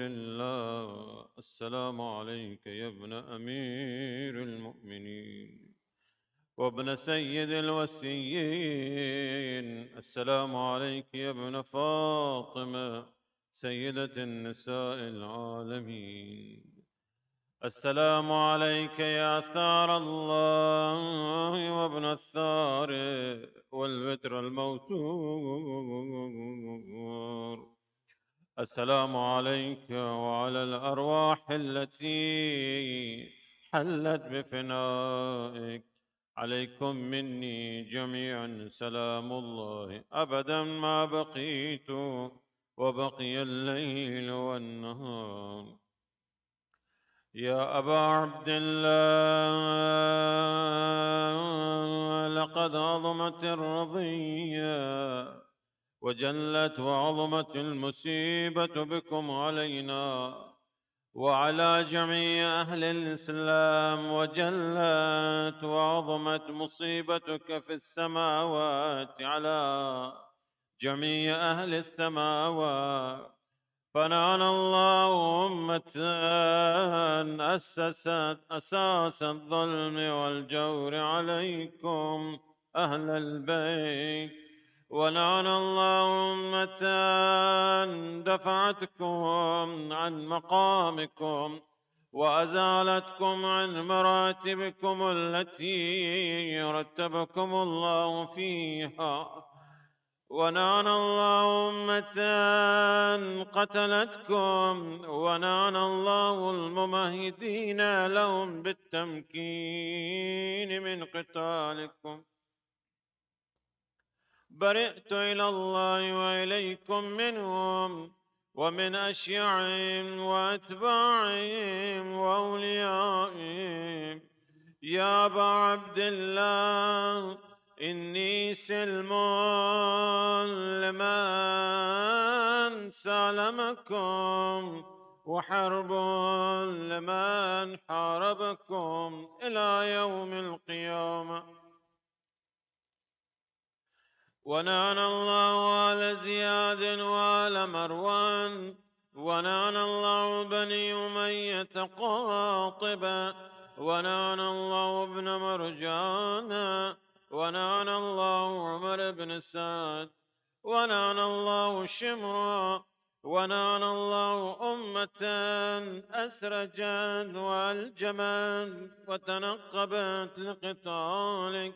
رسول الله. السلام عليك يا ابن أمير المؤمنين وابن سيد الوسيين. السلام عليك يا ابن فاطمة سيدة النساء العالمين. السلام عليك يا ثار الله وابن الثار والبتر الموتور. السلام عليك وعلى الأرواح التي حلت بفنائك. عليكم مني جميعا سلام الله أبدا ما بقيت وبقي الليل والنهار. يا أبا عبد الله، لقد عظمت الرضية وجلت وعظمت المصيبة بكم علينا وعلى جميع أهل الإسلام، وجلت وعظمت مصيبتك في السماوات على جميع أهل السماوات. فنعن الله أمة أسست أساس الظلم والجور عليكم أهل البيت، ولعن الله أمة دفعتكم عن مقامكم وأزالتكم عن مراتبكم التي رتبكم الله فيها، ونعن الله أمة قتلتكم، ونعن الله الممهدين لهم بالتمكين من قتالكم. برئت إلى الله وإليكم منهم ومن أشياعهم وأتباعهم وأوليائهم. يا أبا عبد الله، إني سلم لمن سالمكم وحرب لمن حاربكم إلى يوم القيامة. ونعن الله آل زياد وآل مروان، ونعن الله بني أمية قاطبة، ونعن الله ابن مرجان، ونعن الله عمر بن سعد، ونعن الله شمرا، ونعن الله أمة أسرجت وألجمت وتنقبت لقتالك.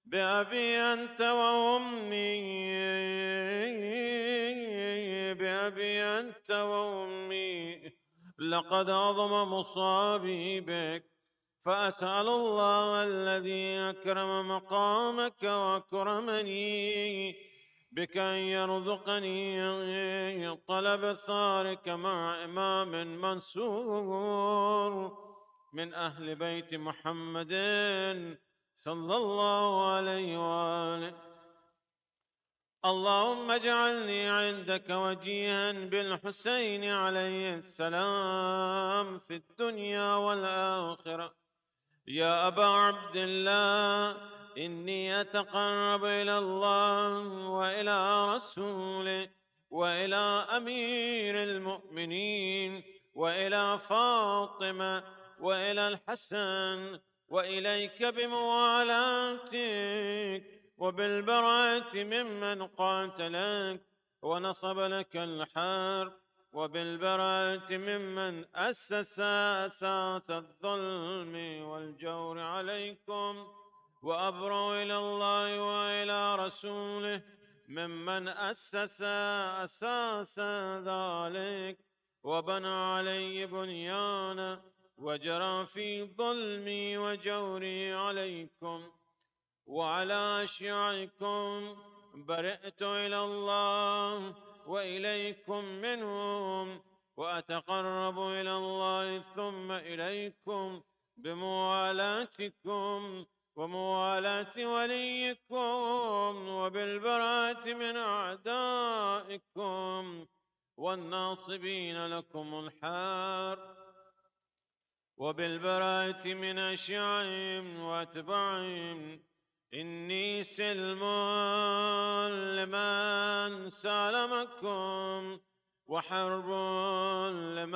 بأبي أنت وأمي، بأبي أنت وأمي، لقد عظم مصابي بك. فأسأل الله الذي أكرم مقامك وأكرمني بك أن يرزقني طلب ثارك مع إمام منصور من أهل بيت محمد صلى الله عليه وآله. اللهم اجعلني عندك وجيها بالحسين عليه السلام في الدنيا والآخرة. يا أبا عبد الله، إني أتقرب إلى الله وإلى رسوله وإلى أمير المؤمنين وإلى فاطمة وإلى الحسن وإليك بموالاتك وبالبراءة ممن قاتلك ونصب لك الحرب، وبالبراءة ممن أسس أساس الظلم والجور عليكم. وأبرأ إلى الله وإلى رسوله ممن أسس أساس ذلك وبنى عليه بنيانا وجرى في ظلمي وجوري عليكم وعلى أشياعكم. برئت إلى الله وإليكم منهم، وأتقرب إلى الله ثم إليكم بموالاتكم وموالاة وليكم وبالبراءة من أعدائكم والناصبين لكم الحرب، وبالبراءة من أشياعهم وأتباعهم. إني سلم لمن سالمكم وحرب لمن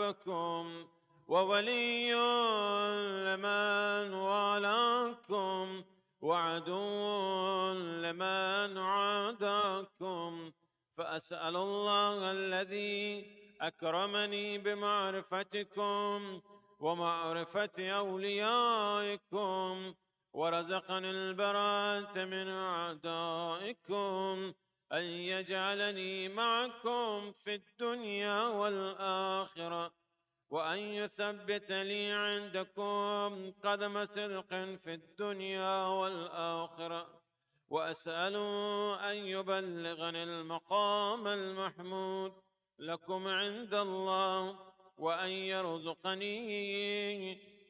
حاربكم وولي لمن والاكم وعدو لمن عاداكم، فأسأل الله الذي أكرمني بمعرفتكم ومعرفة أوليائكم ورزقني البراءة من أعدائكم أن يجعلني معكم في الدنيا والآخرة، وأن يثبت لي عندكم قدم صدق في الدنيا والآخرة، وأسأل أن يبلغني المقام المحمود لكم عند الله، وأن يرزقني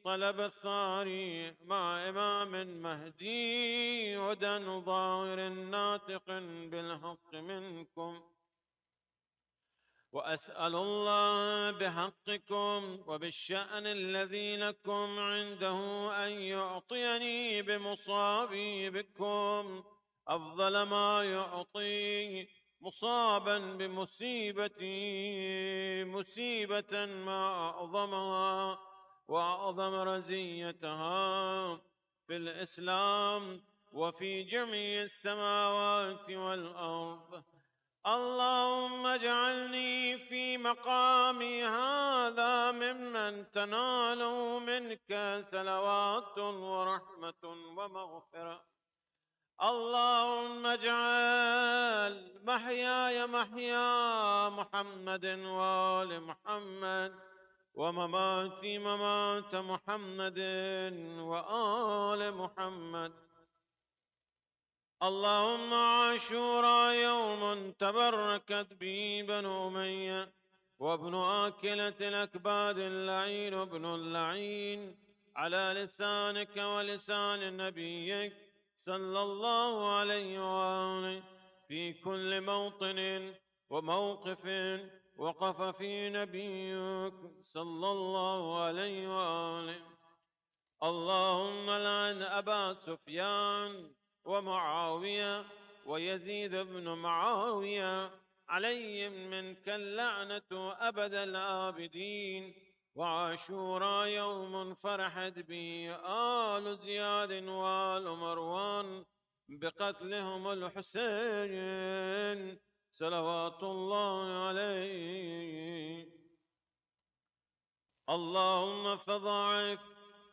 طلب الثاري مع إمام مهدي هدى ظاهر ناطق بالحق منكم. وأسأل الله بحقكم وبالشأن الذي لكم عنده أن يعطيني بمصابي بكم أفضل ما يعطي مصابا بمصيبتي مصيبة ما أعظمها وأعظم رزيتها في الإسلام وفي جميع السماوات والأرض. اللهم اجعلني في مقامي هذا ممن تنال منك صلوات ورحمة ومغفرة. اللهم اجعل محياي محيا محمد وآل محمد ومماتي ممات محمد وآل محمد. اللهم عاشوراء يوم تبركت به بنو أمية وابن آكلة الأكباد اللعين ابن اللعين على لسانك ولسان نبيك صلى الله عليه وآله في كل موطن وموقف وقف في نبيك صلى الله عليه وآله. اللهم لعن أبا سفيان ومعاوية ويزيد بن معاوية عليهم منك اللعنة أبد الآبدين. وعاشوراء يوم فرحت به آل زياد وآل مروان بقتلهم الحسين صلوات الله عليه. اللهم فضاعف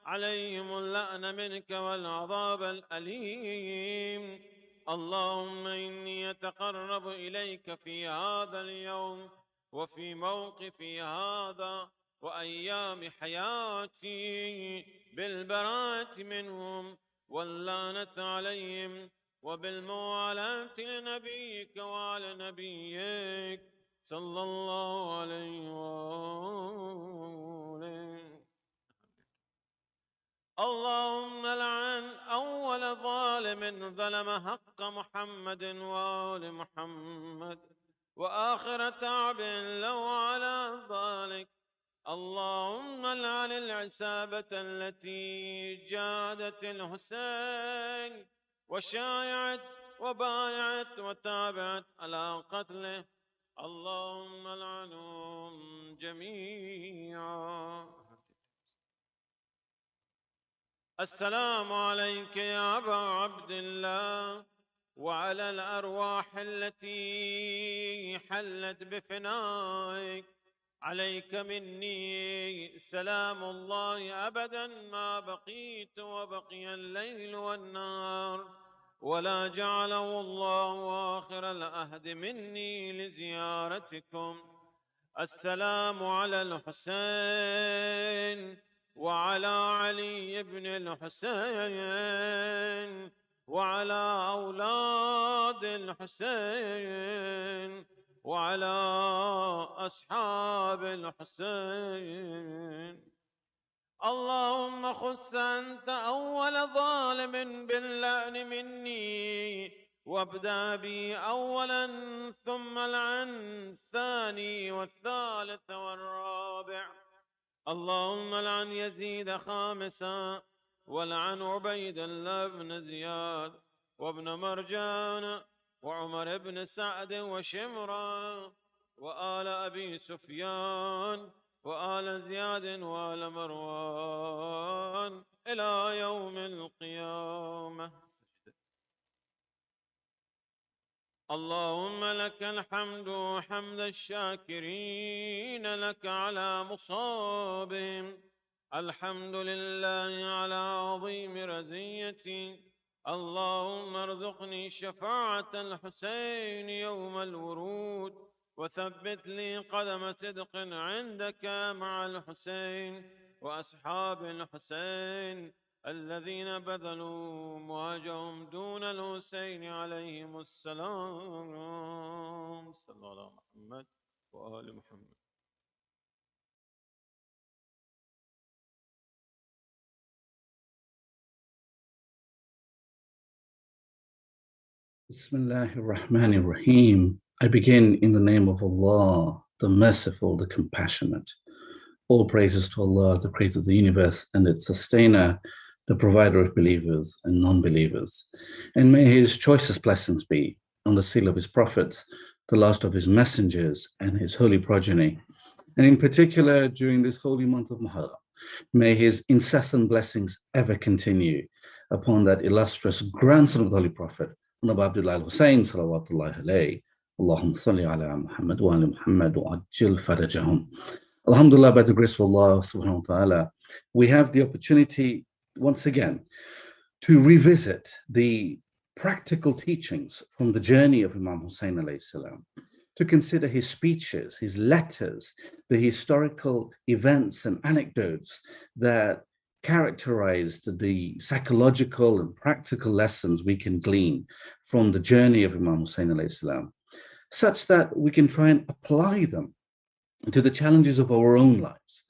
عليهم اللعن منك والعذاب الأليم. اللهم إني أتقرب إليك في هذا اليوم وفي موقفي هذا وأيام حياتي بالبراءة منهم واللعنة عليهم وبالموالاة لنبيك وعلى نبيك صلى الله عليه وآله. اللهم لعن أول ظالم ظلم حق محمد وآل محمد وآخر تعب له على ذلك. اللهم لعن العصابة التي جادت الحسين وشايعت وبايعت وتابعت على قتله. اللهم لعنهم جميعا. السلام عليك يا أبا عبد الله وعلى الأرواح التي حلت بفنائك. عليك مني سلام الله أبدا ما بقيت وبقي الليل والنهار، ولا جعله الله آخر العهد مني لزيارتكم. السلام على الحسين وعلى علي بن الحسين وعلى أولاد الحسين وعلى أصحاب الحسين. اللهم خص أنت أول ظالم باللعن مني وابدأ بي أولا ثم العن الثاني والثالث والرابع. اللهم لعن يزيد خامسا ولعن عبيد الله بن زياد وابن مرجان وعمر بن سعد وشمرا وآل أبي سفيان وآل زياد وآل مروان إلى يوم القيامة. اللهم لك الحمد حمد الشاكرين لك على مصابهم. الحمد لله على عظيم رزيتي. اللهم ارزقني شفاعة الحسين يوم الورود، وثبت لي قدم صدق عندك مع الحسين وأصحاب الحسين الذين بذلوا مواجههم دون الحسين عليهم السلام. صلى الله على محمد وآل محمد. Bismillahir Rahmanir Rahim. I begin in the name of Allah, the Merciful, the Compassionate. All praises to Allah, the Creator of the universe and its sustainer, the provider of believers and non-believers. And may His choicest blessings be on the seal of His prophets, the last of His messengers and His holy progeny. And in particular, during this holy month of Muharram, may His incessant blessings ever continue upon that illustrious grandson of the Holy Prophet, Abu Abdullah al-Hussein, salawatullahi alayhi. Allahumma salli ala Muhammad wa ala Muhammad wa ajil farajahum. Alhamdulillah, by the grace of Allah subhanahu wa ta'ala, we have the opportunity once again to revisit the practical teachings from the journey of Imam Hussein alayhi salam, to consider his speeches, his letters, the historical events and anecdotes that characterized the psychological and practical lessons we can glean from the journey of Imam Hussein alayhi salam, such that we can try and apply them to the challenges of our own lives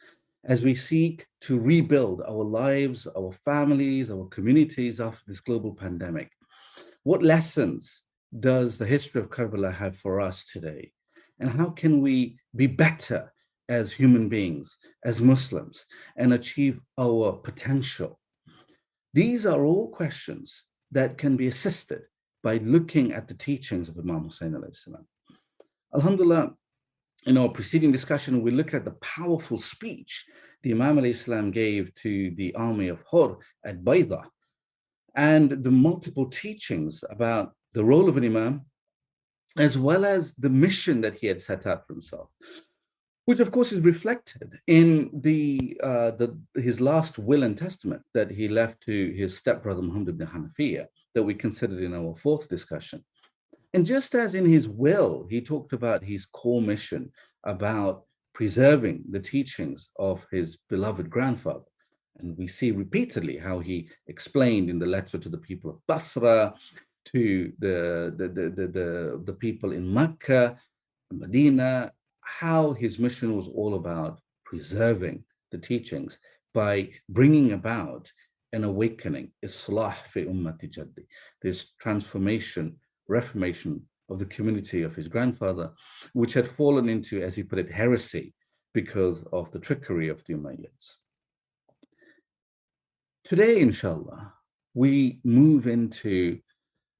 as we seek to rebuild our lives, our families, our communities after this global pandemic. What lessons does the history of Karbala have for us today? And how can we be better as human beings, as Muslims, and achieve our potential? These are all questions that can be assisted by looking at the teachings of Imam Hussein alayhi salam. Alhamdulillah, in our preceding discussion, we looked at the powerful speech the Imam alayhi salam gave to the army of Hur at Bayda, and the multiple teachings about the role of an imam, as well as the mission that he had set out for himself, which of course is reflected in his last will and testament that he left to his stepbrother Muhammad ibn Hanafiya, that we considered in our fourth discussion. And just as in his will, he talked about his core mission about preserving the teachings of his beloved grandfather. And we see repeatedly how he explained in the letter to the people of Basra, to the people in Mecca, Medina, how his mission was all about preserving the teachings by bringing about an awakening, islah fi ummati jaddi, this transformation, reformation of the community of his grandfather, which had fallen into, as he put it, heresy because of the trickery of the Umayyads. Today, inshallah, we move into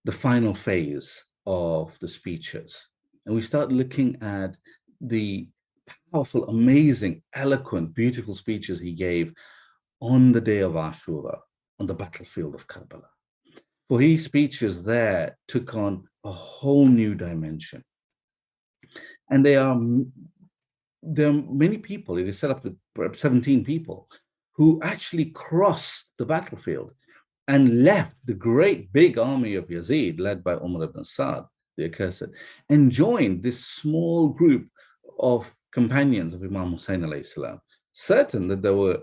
the final phase of the speeches, and we start looking at the powerful, amazing, eloquent, beautiful speeches he gave on the day of Ashura, on the battlefield of Karbala. For his speeches there took on a whole new dimension. And there are many people, it is set up to 17 people, who actually crossed the battlefield and left the great big army of Yazid, led by Umar ibn Sa'd, the accursed, and joined this small group of companions of Imam Hussein alayhi salam, certain that they were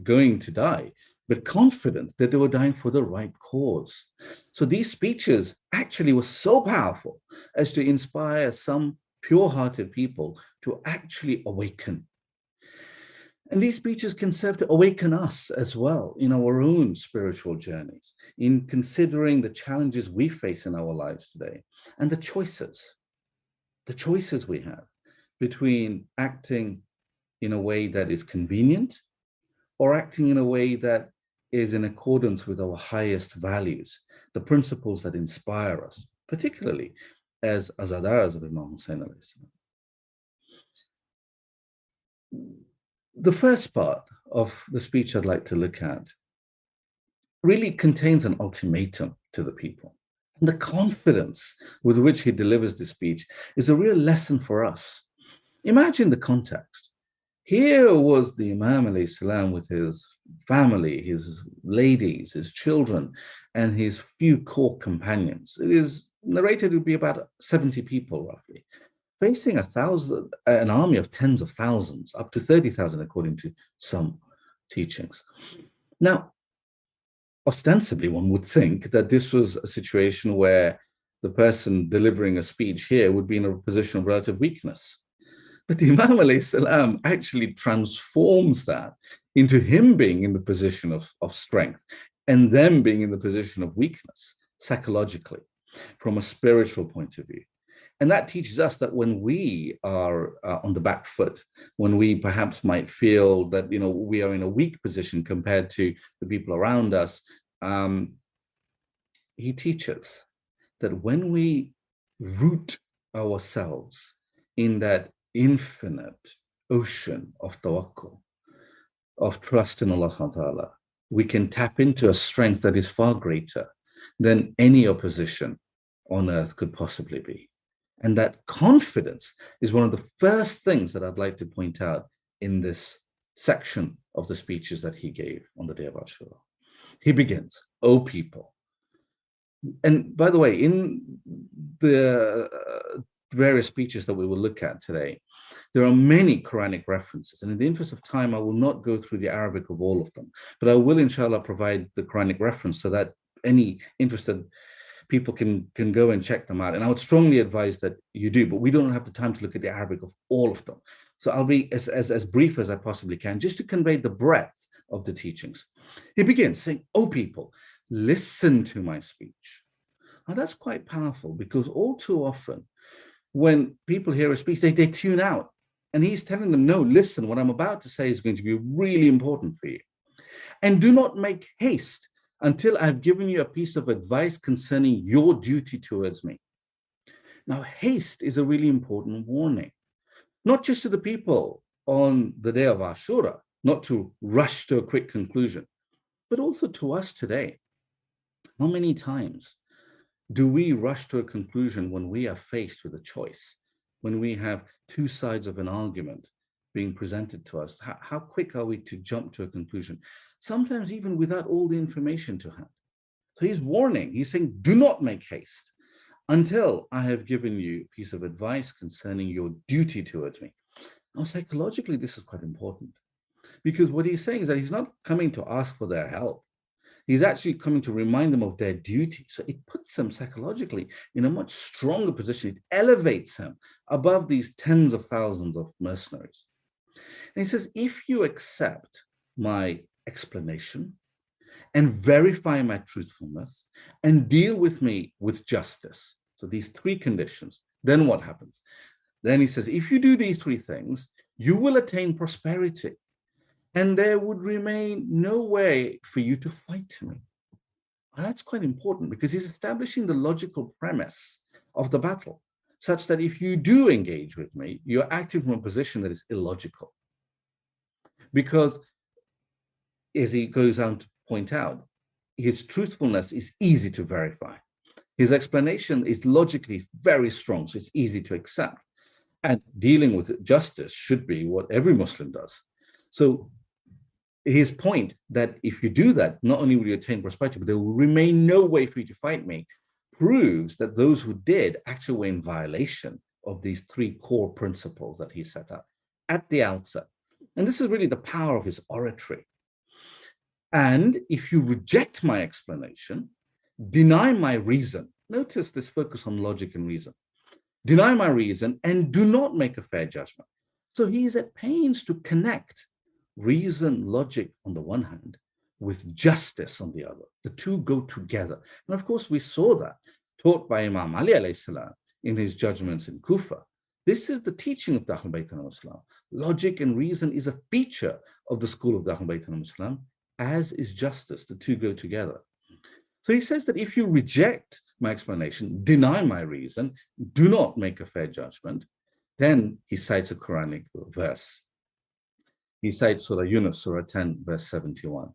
going to die, but confident that they were dying for the right cause. So these speeches actually were so powerful as to inspire some pure-hearted people to actually awaken. And these speeches can serve to awaken us as well in our own spiritual journeys, in considering the challenges we face in our lives today and the choices we have between acting in a way that is convenient or acting in a way that is in accordance with our highest values, the principles that inspire us, particularly as Azadars of Imam Hussein alayhi salam. The first part of the speech I'd like to look at really contains an ultimatum to the people. And the confidence with which he delivers the speech is a real lesson for us. Imagine the context. Here was the Imam alayhi salam with his family, his ladies, his children, and his few core companions. It is narrated to be about 70 people roughly, facing an army of tens of thousands, up to 30,000 according to some teachings. Now, ostensibly, one would think that this was a situation where the person delivering a speech here would be in a position of relative weakness. But the Imam alayhi salam actually transforms that into him being in the position of strength and them being in the position of weakness psychologically from a spiritual point of view. And that teaches us that when we are on the back foot, when we perhaps might feel that we are in a weak position compared to the people around us, he teaches that when we root ourselves in that infinite ocean of tawakkul, of trust in Allah subhanahu wa ta'ala, we can tap into a strength that is far greater than any opposition on earth could possibly be. And that confidence is one of the first things that I'd like to point out in this section of the speeches that he gave on the day of Ashura. He begins, "O people." And by the way, in the various speeches that we will look at today, there are many Quranic references. And in the interest of time, I will not go through the Arabic of all of them, but I will, inshallah, provide the Quranic reference so that any interested people can go and check them out. And I would strongly advise that you do, but we don't have the time to look at the Arabic of all of them. So I'll be as brief as I possibly can, just to convey the breadth of the teachings. He begins saying, "O people, listen to my speech." Now that's quite powerful, because all too often when people hear a speech, they tune out. And he's telling them, no, listen, what I'm about to say is going to be really important for you. And do not make haste until I've given you a piece of advice concerning your duty towards me. Now, haste is a really important warning, not just to the people on the day of Ashura, not to rush to a quick conclusion, but also to us today. How many times do we rush to a conclusion when we are faced with a choice, when we have two sides of an argument being presented to us? How quick are we to jump to a conclusion? Sometimes even without all the information to hand. So he's warning, he's saying, do not make haste until I have given you a piece of advice concerning your duty towards me. Now, psychologically, this is quite important, because what he's saying is that he's not coming to ask for their help. He's actually coming to remind them of their duty. So it puts them psychologically in a much stronger position. It elevates him above these tens of thousands of mercenaries. And he says, if you accept my explanation and verify my truthfulness and deal with me with justice, so these three conditions, then what happens? Then he says, if you do these three things, you will attain prosperity, and there would remain no way for you to fight me. And that's quite important, because he's establishing the logical premise of the battle, such that if you do engage with me, you're acting from a position that is illogical. Because, as he goes on to point out, his truthfulness is easy to verify. His explanation is logically very strong, so it's easy to accept. And dealing with justice should be what every Muslim does. So his point that if you do that, not only will you attain prosperity, but there will remain no way for you to fight me, proves that those who did actually were in violation of these three core principles that he set up at the outset. And this is really the power of his oratory. And if you reject my explanation, deny my reason, notice this focus on logic and reason, deny my reason and do not make a fair judgment. So he is at pains to connect reason, logic on the one hand, with justice on the other. The two go together. And of course, we saw that taught by Imam Ali alayhi salam in his judgments in Kufa. This is the teaching of the Ahlul Bayt al-Islam. Logic and reason is a feature of the school of the Ahlul Bayt al-Islam, as is justice. The two go together. So he says that if you reject my explanation, deny my reason, do not make a fair judgment, then he cites a Quranic verse. He cites Surah Yunus, Surah 10, verse 71.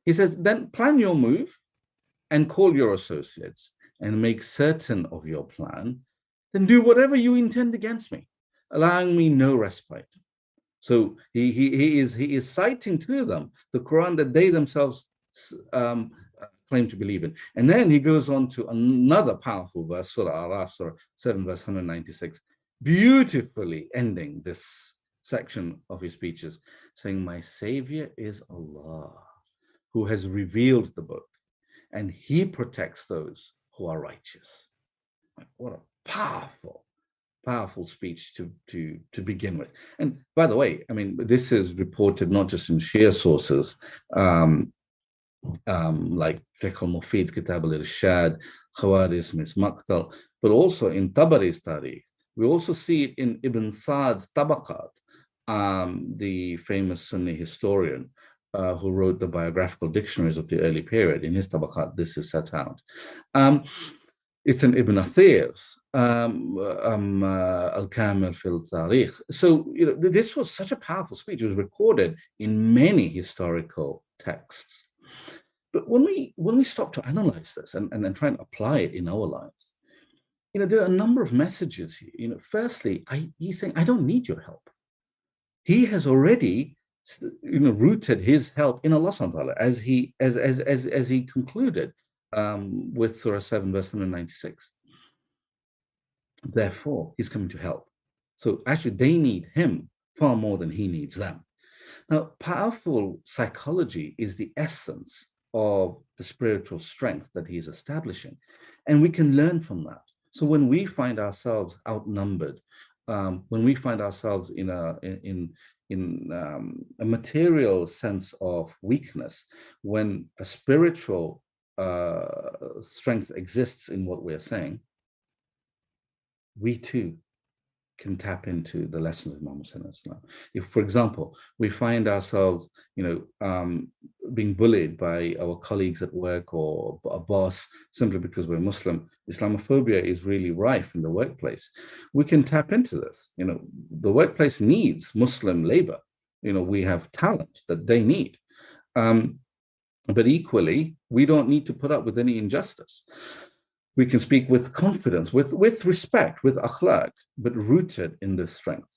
He says, then plan your move and call your associates and make certain of your plan, then do whatever you intend against me, allowing me no respite. So he is citing to them the Quran that they themselves claim to believe in. And then he goes on to another powerful verse, Surah Araf, Surah 7, verse 196, beautifully ending this section of his speeches, saying, my Savior is Allah, who has revealed the book, and he protects those who are righteous. What a powerful speech to begin with. And by the way, I mean, this is reported not just in Shia sources, like Sheikh al-Mufid's Kitab al-Irshad, Khawarizm's Maqtal, but also in Tabari's Tarikh. We also see it in Ibn Sa'd's Tabaqat, the famous Sunni historian who wrote the biographical dictionaries of the early period. In his Tabaqat, this is set out. It's in Ibn Athir's Al-Kamil fil Tarikh. So, you know, this was such a powerful speech. It was recorded in many historical texts. But when we stop to analyze this and try and apply it in our lives, you know, there are a number of messages here. You know, firstly, he's saying, I don't need your help. He has already, you know, rooted his help in Allah subhanahu wa ta'ala, as he concluded with Surah 7, verse 196. Therefore, he's coming to help. So actually, they need him far more than he needs them. Now, powerful psychology is the essence of the spiritual strength that he is establishing, and we can learn from that. So when we find ourselves outnumbered, when we find ourselves in a material sense of weakness, when a spiritual strength exists in what we're saying, we too can tap into the lessons of Muhammad Sallallahu Alaihi Wasallam. If, for example, we find ourselves, you know, being bullied by our colleagues at work or a boss simply because we're Muslim, Islamophobia is really rife in the workplace. We can tap into this. You know, the workplace needs Muslim labor. You know, we have talent that they need. But equally, we don't need to put up with any injustice. We can speak with confidence, with respect, with akhlaq, but rooted in this strength.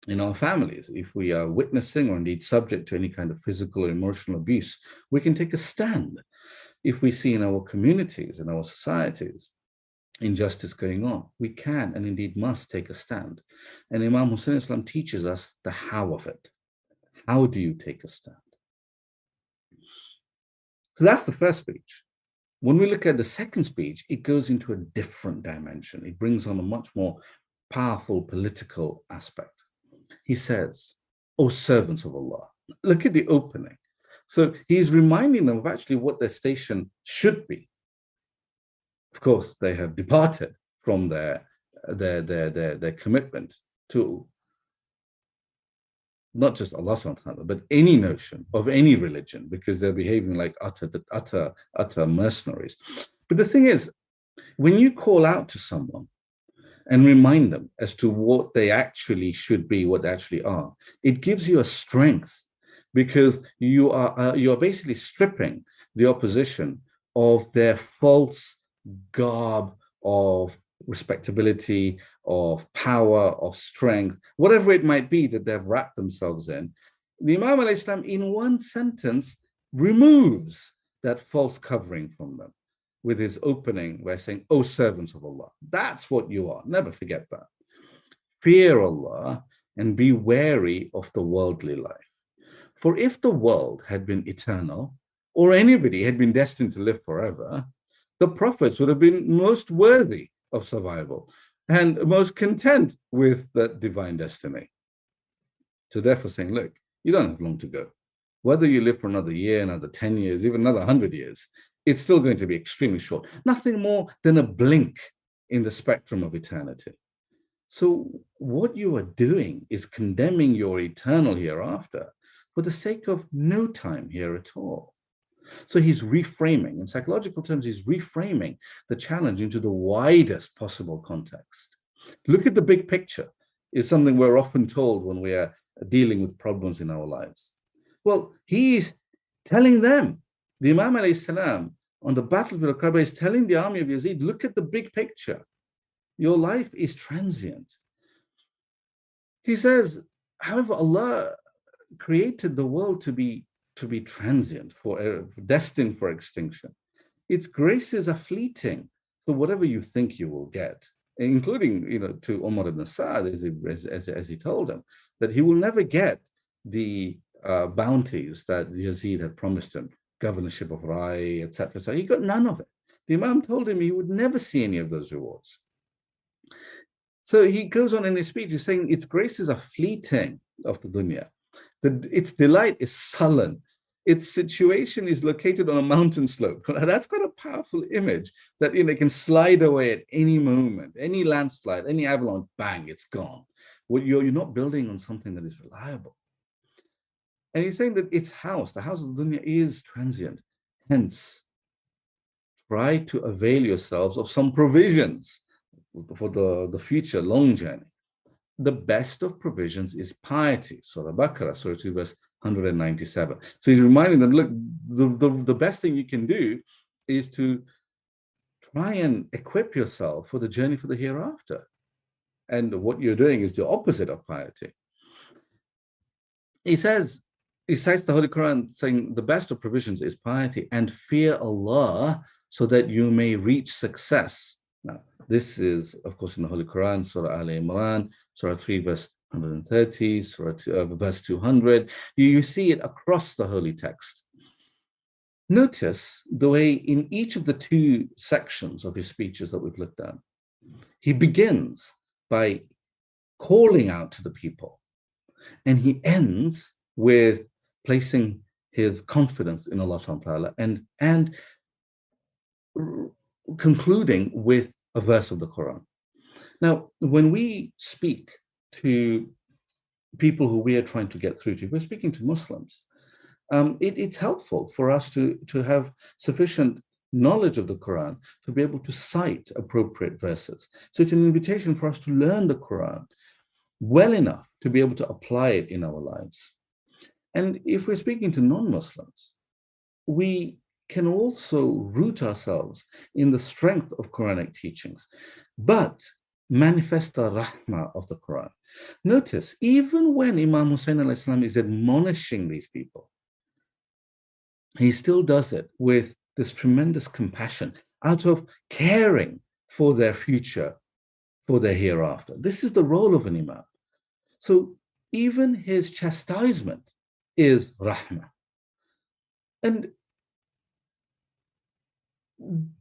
In our families, if we are witnessing or indeed subject to any kind of physical or emotional abuse, we can take a stand. If we see in our communities, in our societies, injustice going on, we can and indeed must take a stand. And Imam Hussein Islam teaches us the how of it. How do you take a stand? So that's the first speech. When we look at the second speech, it goes into a different dimension. It brings on a much more powerful political aspect. He says, "O servants of Allah." Look at the opening. So he's reminding them of actually what their station should be. Of course, they have departed from their commitment to not just Allah subhanahu wa ta'ala, but any notion of any religion, because they're behaving like utter mercenaries. But the thing is, when you call out to someone and remind them as to what they actually should be, what they actually are, it gives you a strength, because you are basically stripping the opposition of their false garb of respectability, of power, of strength, whatever it might be that they've wrapped themselves in. The Imam alayhi salam, in one sentence, removes that false covering from them with his opening by saying, "O servants of Allah." That's what you are. Never forget that. Fear Allah and be wary of the worldly life. For if the world had been eternal, or anybody had been destined to live forever, the prophets would have been most worthy of survival and most content with that divine destiny. So therefore saying, look, you don't have long to go. Whether you live for another year, another 10 years, even another 100 years, it's still going to be extremely short. Nothing more than a blink in the spectrum of eternity. So what you are doing is condemning your eternal hereafter for the sake of no time here at all. So he's reframing, in psychological terms, he's reframing the challenge into the widest possible context. Look at the big picture, is something we're often told when we are dealing with problems in our lives. Well, he's telling them, the Imam alayhi salam on the battlefield of Karbala is telling the army of Yazid, look at the big picture. Your life is transient. He says, however, Allah created the world to be transient, destined for extinction. Its graces are fleeting. So whatever you think you will get, including to Umar ibn Sa'd, as he told him, that he will never get the bounties that Yazid had promised him, governorship of Rai, etc. So he got none of it. The Imam told him he would never see any of those rewards. So he goes on in his speech, he's saying its graces are fleeting of the dunya. Its delight is sullen. Its situation is located on a mountain slope. That's quite a powerful image that it can slide away at any moment, any landslide, any avalanche, bang, it's gone. Well, you're not building on something that is reliable. And he's saying that its house, the house of the dunya, is transient. Hence, try to avail yourselves of some provisions for the future long journey. The best of provisions is piety. Surah Baqarah, Surah 2, verse 197. So he's reminding them, look, the best thing you can do is to try and equip yourself for the journey for the hereafter. And what you're doing is the opposite of piety. He cites the Holy Quran saying the best of provisions is piety and fear Allah so that you may reach success. Now, this is, of course, in the Holy Quran, Surah Al Imran, Surah 3, verse 130, Surah 2, verse 200. You see it across the holy text. Notice the way in each of the two sections of his speeches that we've looked at, he begins by calling out to the people, and he ends with placing his confidence in Allah subhanahu wa ta'ala and concluding with a verse of the Quran. Now, when we speak to people who we are trying to get through to, we're speaking to Muslims. It's helpful for us to have sufficient knowledge of the Quran to be able to cite appropriate verses. So it's an invitation for us to learn the Quran well enough to be able to apply it in our lives. And if we're speaking to non-Muslims, we can also root ourselves in the strength of Quranic teachings, but manifest the rahmah of the Quran. Notice, even when Imam Hussein alayhi salam is admonishing these people, he still does it with this tremendous compassion out of caring for their future, for their hereafter. This is the role of an imam. So even his chastisement is rahmah. And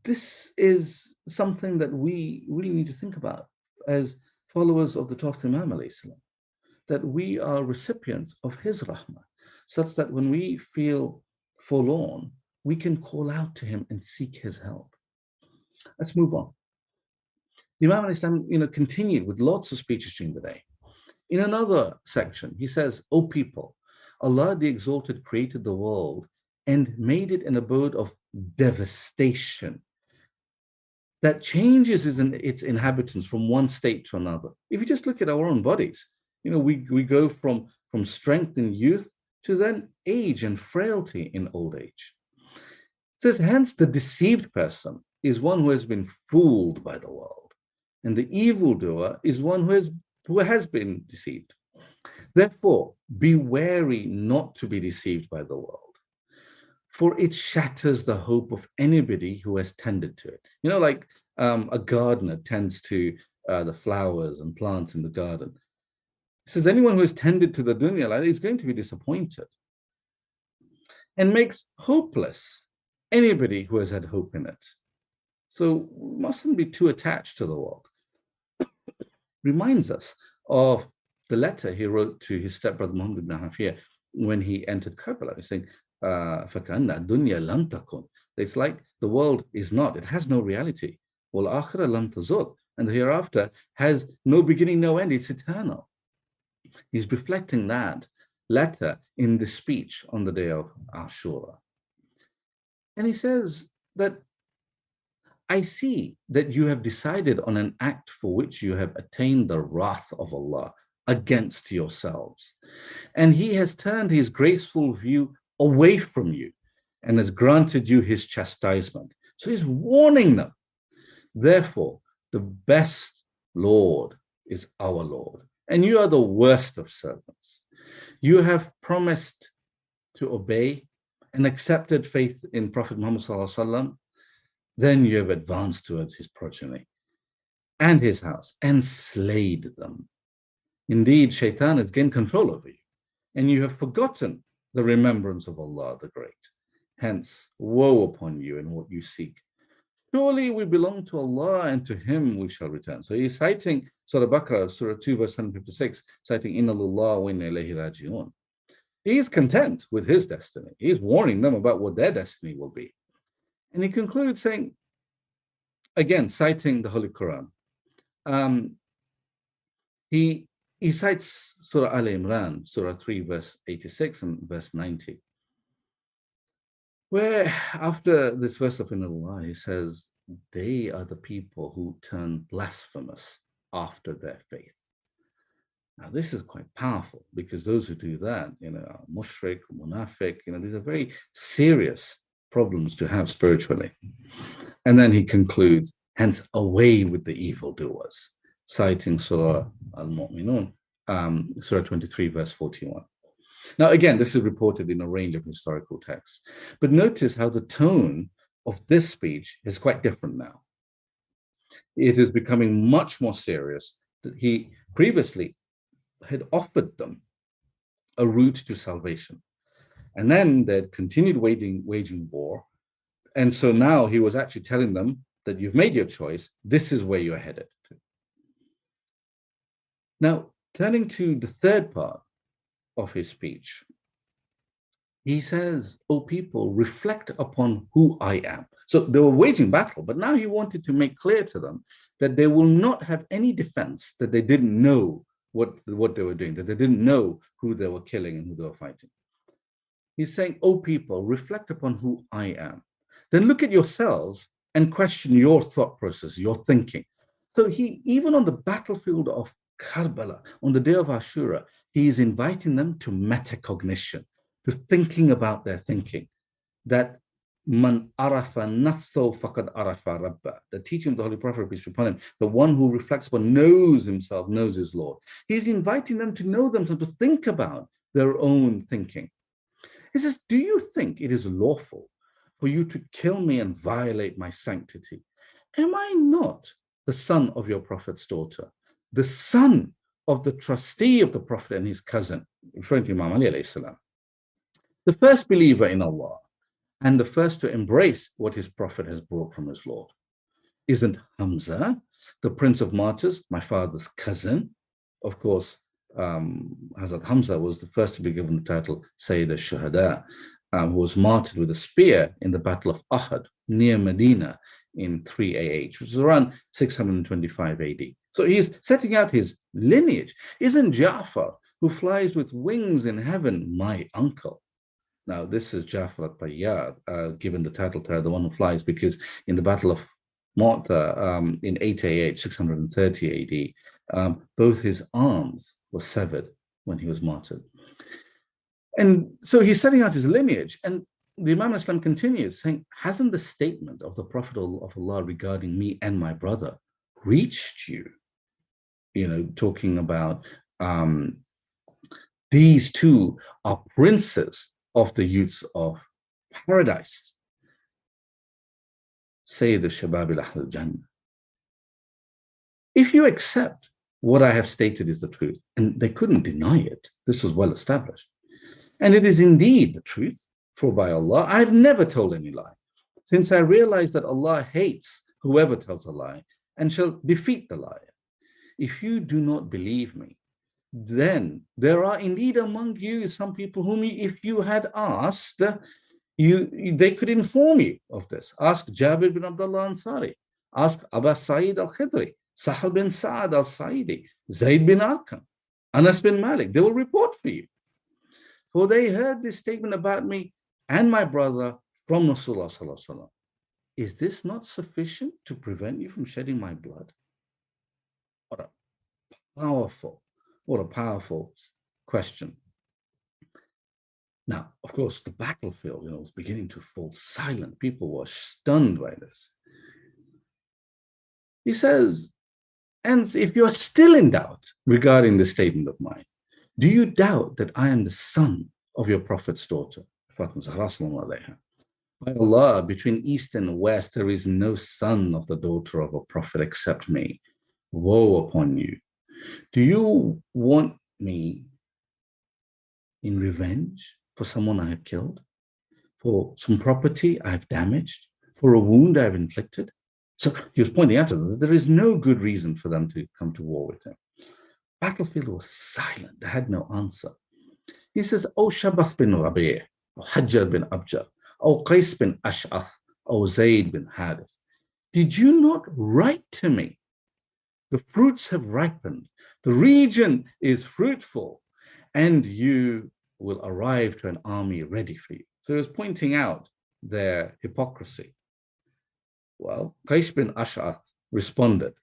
this is something that we really need to think about as followers of the 12th Imam alayhi salam, that we are recipients of his rahmah, such that when we feel forlorn, we can call out to him and seek his help. Let's move on. The Imam alayhi salam, continued with lots of speeches during the day. In another section, he says, O people, Allah the Exalted created the world and made it an abode of devastation that changes its inhabitants from one state to another. If you just look at our own bodies, we go from strength in youth to then age and frailty in old age. It says, hence the deceived person is one who has been fooled by the world, and the evildoer is one who has been deceived. Therefore, be wary not to be deceived by the world, for it shatters the hope of anybody who has tended to it. Like a gardener tends to the flowers and plants in the garden. It says anyone who has tended to the dunya is going to be disappointed, and makes hopeless anybody who has had hope in it. So we mustn't be too attached to the world. Reminds us of the letter he wrote to his stepbrother Muhammad ibn Hafiyah when he entered Karbala. He's saying, فَكَأَنَّ الدُّنْيَا لَمْ تَكُنْ. It's like the world is not, it has no reality. وَالْآخِرَةَ لَمْ تَزُلْ. And the hereafter has no beginning, no end, it's eternal. He's reflecting that letter in the speech on the day of Ashura. And he says that, I see that you have decided on an act for which you have attained the wrath of Allah. against yourselves. And he has turned his graceful view away from you and has granted you his chastisement. So he's warning them. Therefore, the best Lord is our Lord, and you are the worst of servants. You have promised to obey and accepted faith in Prophet Muhammad sallallahu alaihi wasallam, then you have advanced towards his progeny and his house and slayed them. Indeed, Shaitan has gained control over you, and you have forgotten the remembrance of Allah the Great. Hence, woe upon you in what you seek. Surely we belong to Allah, and to him we shall return. So he's citing Surah Baqarah, Surah 2, verse 156, citing Inna lillahi wa inna ilayhi raji'un. He is content with his destiny. He's warning them about what their destiny will be. And he concludes saying, again, citing the Holy Quran, he cites Surah Al Imran, Surah 3, verse 86 and verse 90, where after this verse of Inna Allah, he says, they are the people who turn blasphemous after their faith. Now, this is quite powerful, because those who do that, are mushrik, munafiq, these are very serious problems to have spiritually. And then he concludes, hence, away with the evildoers, citing Surah Al-Mu'minun, Surah 23, verse 41. Now, again, this is reported in a range of historical texts, but notice how the tone of this speech is quite different now. It is becoming much more serious. That he previously had offered them a route to salvation, and then they'd continued waging war. And so now he was actually telling them that you've made your choice. This is where you're headed to. Now, turning to the third part of his speech, he says, "O people, reflect upon who I am." So they were waging battle, but now he wanted to make clear to them that they will not have any defense, that they didn't know what they were doing, that they didn't know who they were killing and who they were fighting. He's saying, "O people, reflect upon who I am. Then look at yourselves and question your thought process, your thinking." So he, even on the battlefield of Karbala, on the day of Ashura, he is inviting them to metacognition, to thinking about their thinking. That man arafa nafso faqad arafa rabba, the teaching of the Holy Prophet, peace be upon him, the one who reflects upon, knows himself, knows his Lord. He's inviting them to know themselves, to think about their own thinking. He says, "Do you think it is lawful for you to kill me and violate my sanctity? Am I not the son of your prophet's daughter, the son of the trustee of the prophet and his cousin," referring to Imam Ali alayhi salam, "the first believer in Allah and the first to embrace what his prophet has brought from his Lord? Isn't Hamza, the prince of martyrs, my father's cousin?" Of course, Hazrat Hamza was the first to be given the title Sayyid al-Shahdat, who was martyred with a spear in the Battle of Uhud near Medina in 3 AH, which is around 625 AD. So he's setting out his lineage. Isn't Ja'far, who flies with wings in heaven, my uncle? Now, this is Ja'far al-Tayyar, given the title to the one who flies, because in the Battle of Mu'tah in 8 AH, 630 AD, both his arms were severed when he was martyred. And so he's setting out his lineage. And the Imam Islam continues saying, hasn't the statement of the Prophet of Allah regarding me and my brother reached you? Talking about these two are princes of the youths of paradise. Sayyid al-Shabab al Jannah. If you accept what I have stated is the truth, and they couldn't deny it, this was well established, and it is indeed the truth, for by Allah, I have never told any lie, since I realize that Allah hates whoever tells a lie and shall defeat the liar. If you do not believe me, then there are indeed among you some people whom, if you had asked, they could inform you of this. Ask Jabir bin Abdullah Ansari, ask Abbas Sa'id al-Khidri, Sahal bin Sa'ad al-Sa'idi, Zayd bin Arqam, Anas bin Malik. They will report for you. For they heard this statement about me and my brother from Rasulullah sallallahu alaihi wasallam. Is this not sufficient to prevent you from shedding my blood? What a powerful What a powerful question. Now, of course, the battlefield, was beginning to fall silent. People were stunned by this. He says, and if you are still in doubt regarding this statement of mine, do you doubt that I am the son of your prophet's daughter? By Allah, between east and west, there is no son of the daughter of a prophet except me. Woe upon you. Do you want me in revenge for someone I have killed? For some property I have damaged? For a wound I have inflicted? So he was pointing out to them that there is no good reason for them to come to war with him. Battlefield was silent. They had no answer. He says, O Shabath bin Rabi', O Hajjar bin Abjar, O Qais bin Ash'ath, O Zayd bin Hadith, did you not write to me? The fruits have ripened. The region is fruitful, and you will arrive to an army ready for you. So he was pointing out their hypocrisy. Well, Qais bin Ash'ath responded,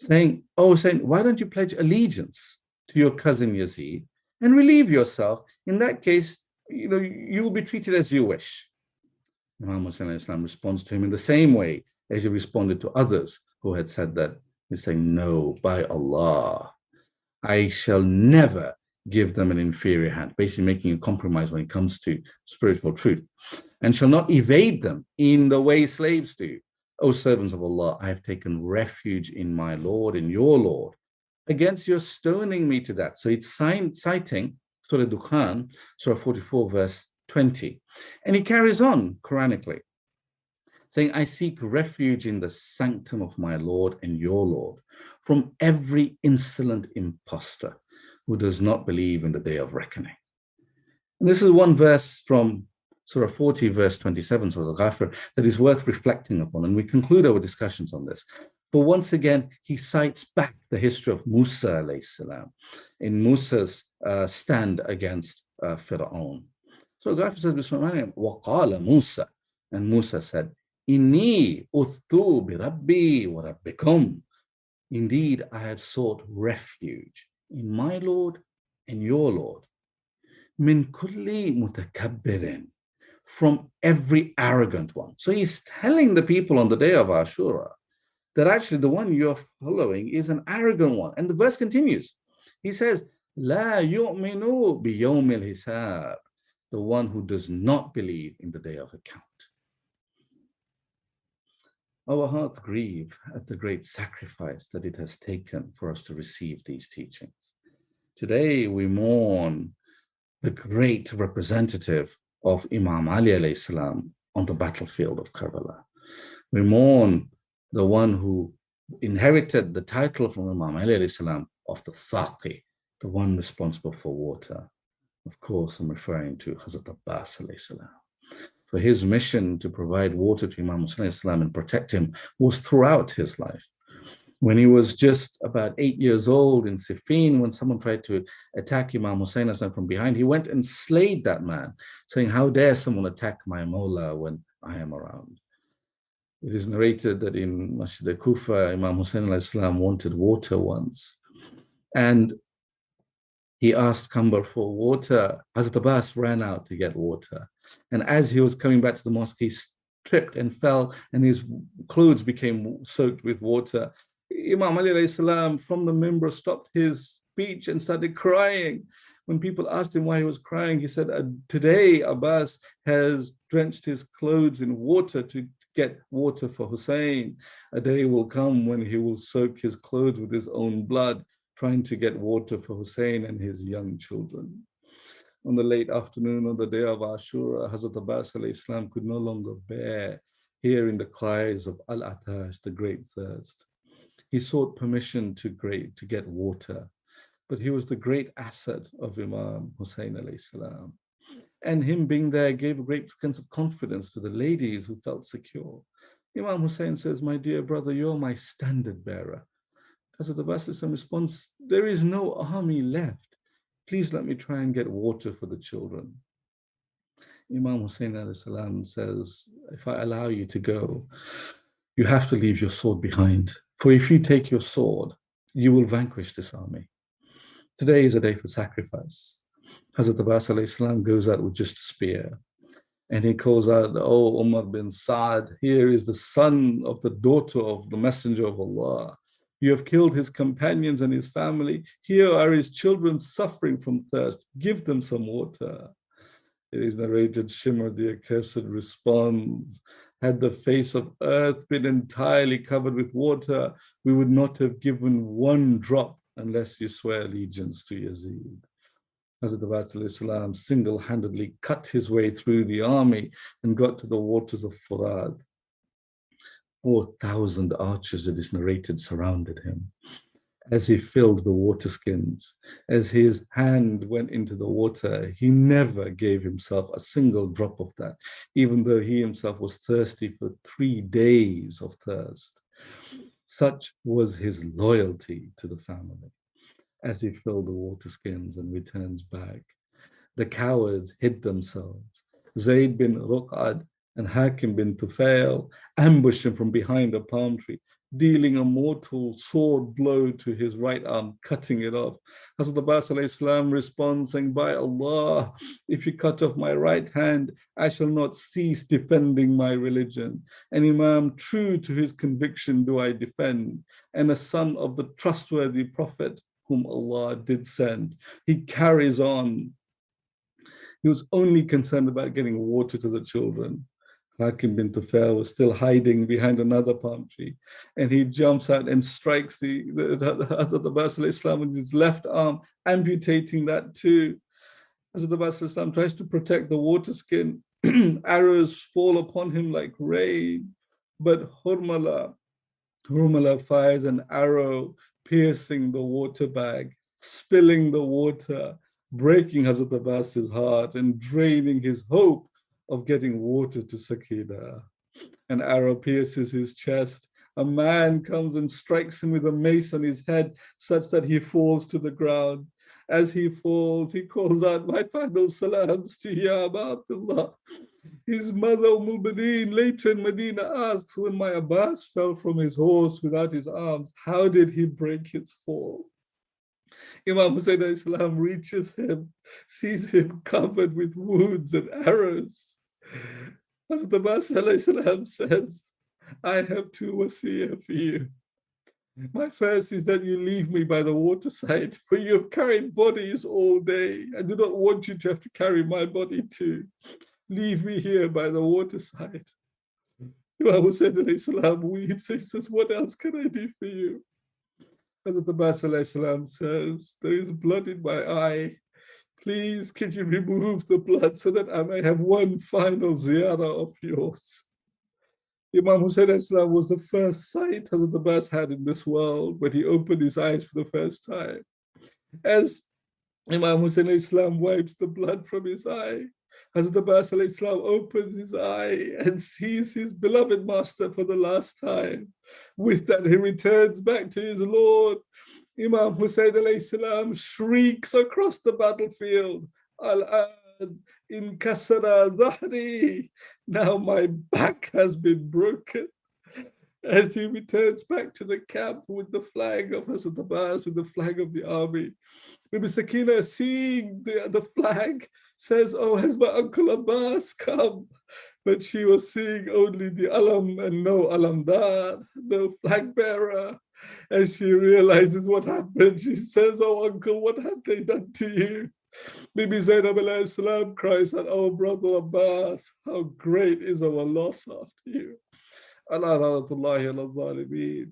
saying, why don't you pledge allegiance to your cousin Yazid and relieve yourself? In that case, you will be treated as you wish. Imam Hussain responds to him in the same way as he responded to others who had said that. He's saying, no, by Allah, I shall never give them an inferior hand, basically making a compromise when it comes to spiritual truth, and shall not evade them in the way slaves do. O servants of Allah, I have taken refuge in my Lord, in your Lord, against your stoning me to that. So it's citing Surah Dukhan, Surah 44, verse 20. And he carries on Quranically, saying, I seek refuge in the sanctum of my Lord and your Lord from every insolent impostor who does not believe in the day of reckoning. And this is one verse from Surah 40, verse 27, Surah Al-Ghafir, that is worth reflecting upon. And we conclude our discussions on this. But once again, he cites back the history of Musa alayhi salam in Musa's stand against Fir'aun. So Ghafir says, Bismillah, وَقَالَ Musa, and Musa said, Inni uthtu bi Rabbi wa Rabbikum. Indeed, I have sought refuge in my Lord and your Lord. Min kulli mutakabbirin, from every arrogant one. So he's telling the people on the day of Ashura that actually the one you're following is an arrogant one. And the verse continues. He says, La yu'minu bi yawmil hisab, the one who does not believe in the day of account. Our hearts grieve at the great sacrifice that it has taken for us to receive these teachings. Today, we mourn the great representative of Imam Ali alayhi salam on the battlefield of Karbala. We mourn the one who inherited the title from Imam Ali alayhi salam of the Saqi, the one responsible for water. Of course, I'm referring to Hazrat Abbas alayhi salam. For his mission to provide water to Imam Hussain alayhi salam and protect him was throughout his life. When he was just about 8 years old in Siffin, when someone tried to attack Imam Hussain alayhi salam from behind, he went and slayed that man, saying, how dare someone attack my Mawla when I am around? It is narrated that in Masjid al-Kufa, Imam Hussain alayhi salam wanted water once. And he asked Kambar for water. Hazrat Abbas ran out to get water. And as he was coming back to the mosque, he tripped and fell, and his clothes became soaked with water. Imam Ali alayhi salam from the mimbar stopped his speech and started crying. When people asked him why he was crying, he said, today Abbas has drenched his clothes in water to get water for Hussein. A day will come when he will soak his clothes with his own blood, trying to get water for Hussein and his young children. On the late afternoon of the day of Ashura, Hazrat Abbas alayhi salam could no longer bear hearing the cries of Al-Atash, the great thirst. He sought permission to get water, but he was the great asset of Imam Hussain alayhi salam. And him being there gave a great sense of confidence to the ladies who felt secure. Imam Hussain says, my dear brother, you're my standard bearer. Hazrat Abbas responds, there is no army left. Please let me try and get water for the children. Imam Hussain alayhi salam says, if I allow you to go, you have to leave your sword behind. For if you take your sword, you will vanquish this army. Today is a day for sacrifice. Hazrat Abbas alayhi salam goes out with just a spear, and he calls out, "Oh Umar bin Saad, here is the son of the daughter of the Messenger of Allah. You have killed his companions and his family. Here are his children suffering from thirst. Give them some water." It is narrated, Shimmer the accursed responds, "Had the face of earth been entirely covered with water, we would not have given one drop unless you swear allegiance to Yazid." Hazrat Abbas single-handedly cut his way through the army and got to the waters of Furat. 4,000 archers, it is narrated, surrounded him. As he filled the water skins, as his hand went into the water, he never gave himself a single drop of that, even though he himself was thirsty for 3 days of thirst. Such was his loyalty to the family. As he filled the water skins and returns back, the cowards hid themselves. Zayd bin Ruqad and Hakim bin Tufail ambushed him from behind a palm tree, dealing a mortal sword blow to his right arm, cutting it off. Hazrat Abbas responds, saying, "By Allah, if you cut off my right hand, I shall not cease defending my religion. An Imam true to his conviction do I defend, and a son of the trustworthy Prophet whom Allah did send." He carries on. He was only concerned about getting water to the children. Hakim bin Tufail was still hiding behind another palm tree, and he jumps out and strikes the Hazrat Abbas with his left arm, amputating that too. Hazrat Abbas tries to protect the water skin. Arrows fall upon him like rain, but Hurmala fires an arrow, piercing the water bag, spilling the water, breaking Hazrat Abbas's heart and draining his hope of getting water to Sakina. An arrow pierces his chest. A man comes and strikes him with a mace on his head, such that he falls to the ground. As he falls, he calls out, "My final salams to Ya Aba Abdullah." His mother, Al-Baneen, later in Medina asks, when my Abbas fell from his horse without his arms, how did he break his fall? Imam Hussein Islam reaches him, sees him covered with wounds and arrows. Hazrat Abbas says, "I have 2 wasiyah for you. My first is that you leave me by the waterside, for you have carried bodies all day. I do not want you to have to carry my body too. Leave me here by the waterside." Imam Hussein weeps. He says, "What else can I do for you?" Hazrat Abbas says, "There is blood in my eye. Please, can you remove the blood so that I may have one final ziyarah of yours?" Imam Hussein was the first sight Hazrat Abbas had in this world when he opened his eyes for the first time. As Imam Hussein wipes the blood from his eye, Hazrat Abbas opens his eye and sees his beloved master for the last time. With that, he returns back to his Lord. Imam Hussein shrieks across the battlefield, "Al-an in kasara zahri." Now my back has been broken. As he returns back to the camp with the flag of Hazrat Abbas, with the flag of the army, Bibi Sakina, seeing the flag, says, "Oh, has my Uncle Abbas come?" But she was seeing only the alam and no alamdar, no flag bearer. As she realizes what happened, she says, "Oh, Uncle, what have they done to you?" Bibi Zainab salam cries out, "Oh, brother Abbas, how great is our loss after you." Allah rahmatullahi ala zalimeen.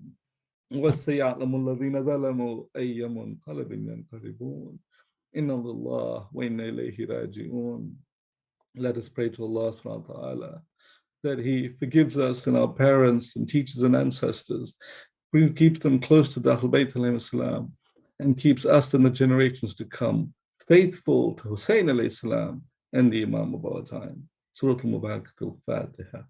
وَسَيَعْلَمُ الَّذِينَ ظَلَمُوا أَيَّ مُنْقَلَبٍ يَنْقَلِبُونَ إِنَّ اللَّهَ وَإِنَّا إِلَيْهِ رَاجِعُونَ. Let us pray to Allah subhanahu wa ta'ala that He forgives us and our parents and teachers and ancestors, keeps them close to the Ahlul Bayt alayhi salam, and keeps us and the generations to come faithful to Hussein alayhi salam and the Imam of our time. Surah Al-Mubarak Al-Fatiha.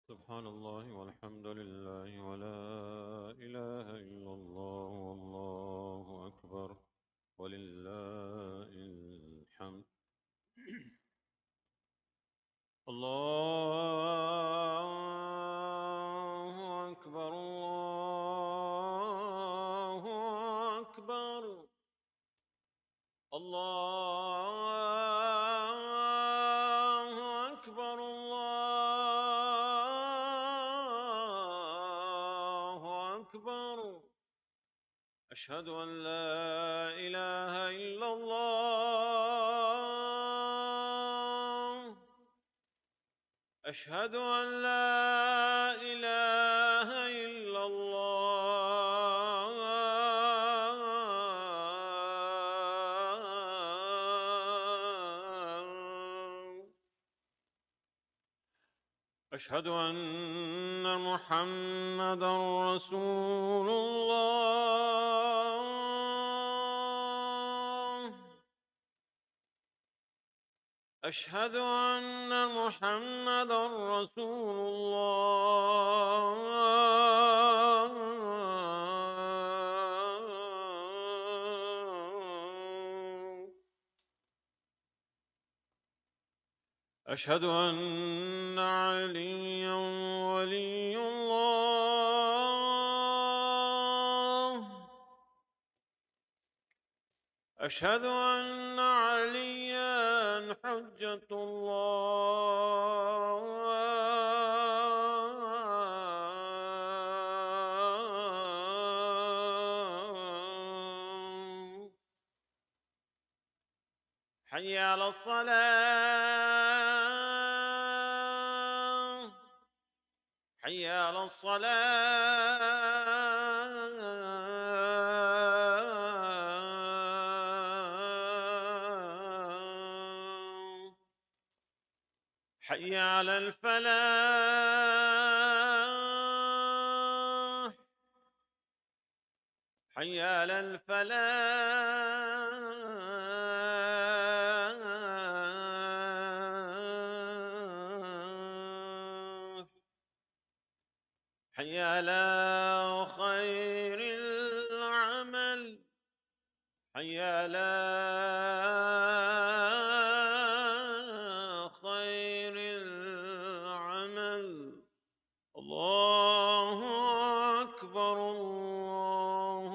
سبحان الله والحمد لله ولا إله إلا الله والله أكبر ولله الحمد. الله أكبر الله أكبر الله أكبر الله أكبر. أشهد أن لا إله إلا الله. أشهد أن لا إله إلا الله. أشهد أن محمدا رسول الله. أشهد أن محمدا رسول الله. أشهد أن عليا ولي الله. أشهد أن عليا حجة الله. حي على الصلاة. حي على الصلاة. حي على الفلاح. حي على الفلاح. حي على خير العمل. حي على خير العمل. الله أكبر الله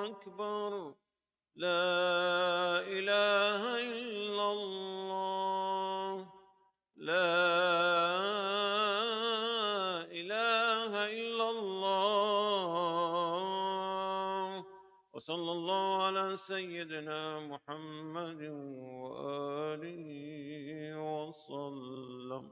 أكبر. لا إله إلا الله. لا إله إلا الله. وصلى الله على سيدنا محمد وآله وسلم.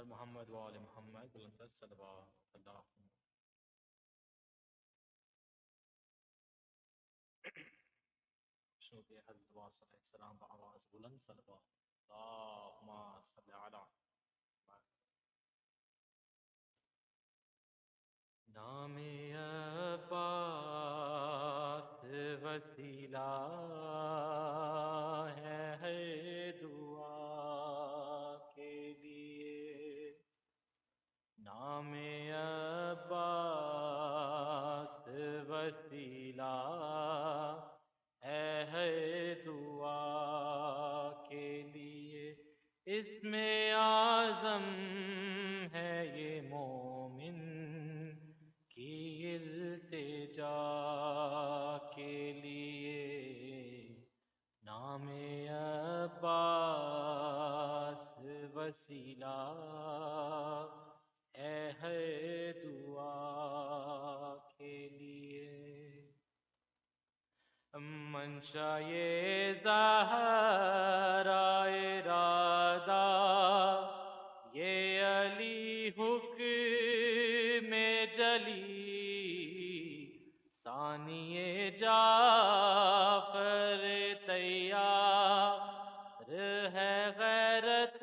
بر محمد و آل محمد بلند صلوات اللہ. شروع حضرت عباس علیہ السلام بآواز بلند صلوات اللہم صلی علی. نام عباس وسیلہ ہے دعا کے لیے. نام عباس وسیلہ ہے دعا کے لیے. اس میں اعظم ہے یہ مومن کی التجا کے لیے. نام عباس وسیلہ ہے دعا کے لیے. منشا یہ زہرا ارادہ یہ علی حکم جلی. ثانی جعفر تیار ہے غیرت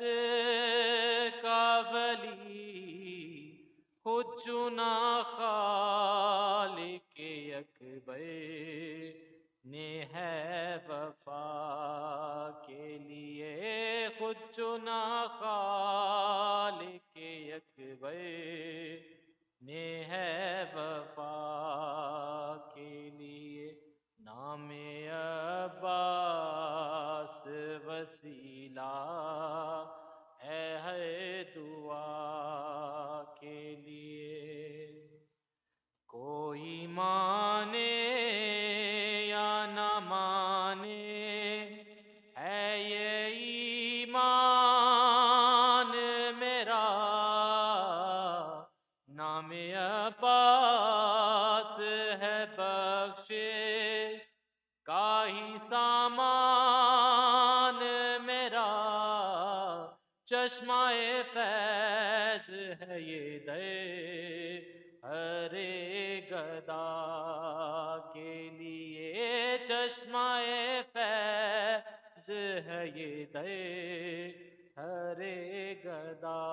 کا ولی. خود چنا خالق اکبر نے ہے وفا کے لیے. خود چنا خالق اکبر نے ہے وفا کے لیے. نام عباس وسیلہ ہے دعا کے لیے. کوئی مانے یا نہ مانے ہے یہ ایمان میرا. نام عباس ہے بخشش کا ہی سامان میرا. چشمہ فیض ہے یہ در ہر گدا کے لیے. چشمہ فیض ہے یہ در ہر گدا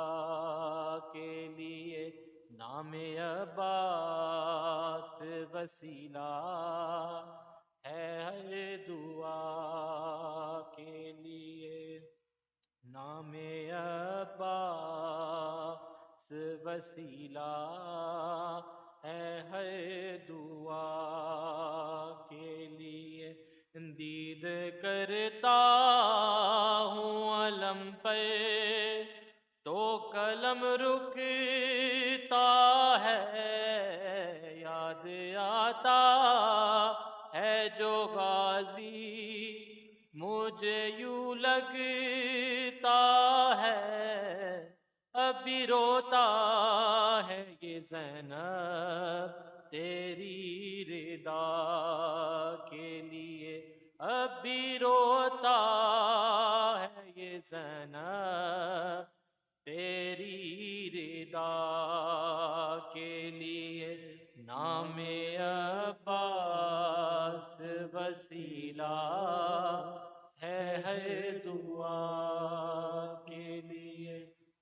کے لیے. نام عباس وسیلہ ہے دعا کے لیے. نام عباس وسیلہ ہے دعا کے لیے. دید کرتا ہوں علم پر تو قلم رکتا ہے. یاد آتا ہے جو غازی مجھے یوں لگتا ہے. ابھی روتا ہے یہ زینب تیری رضا کے لیے. ابھی روتا ہے یہ زینب تیری رضا کے لیے. نام عباس وسیلہ ہے دعا کے لیے.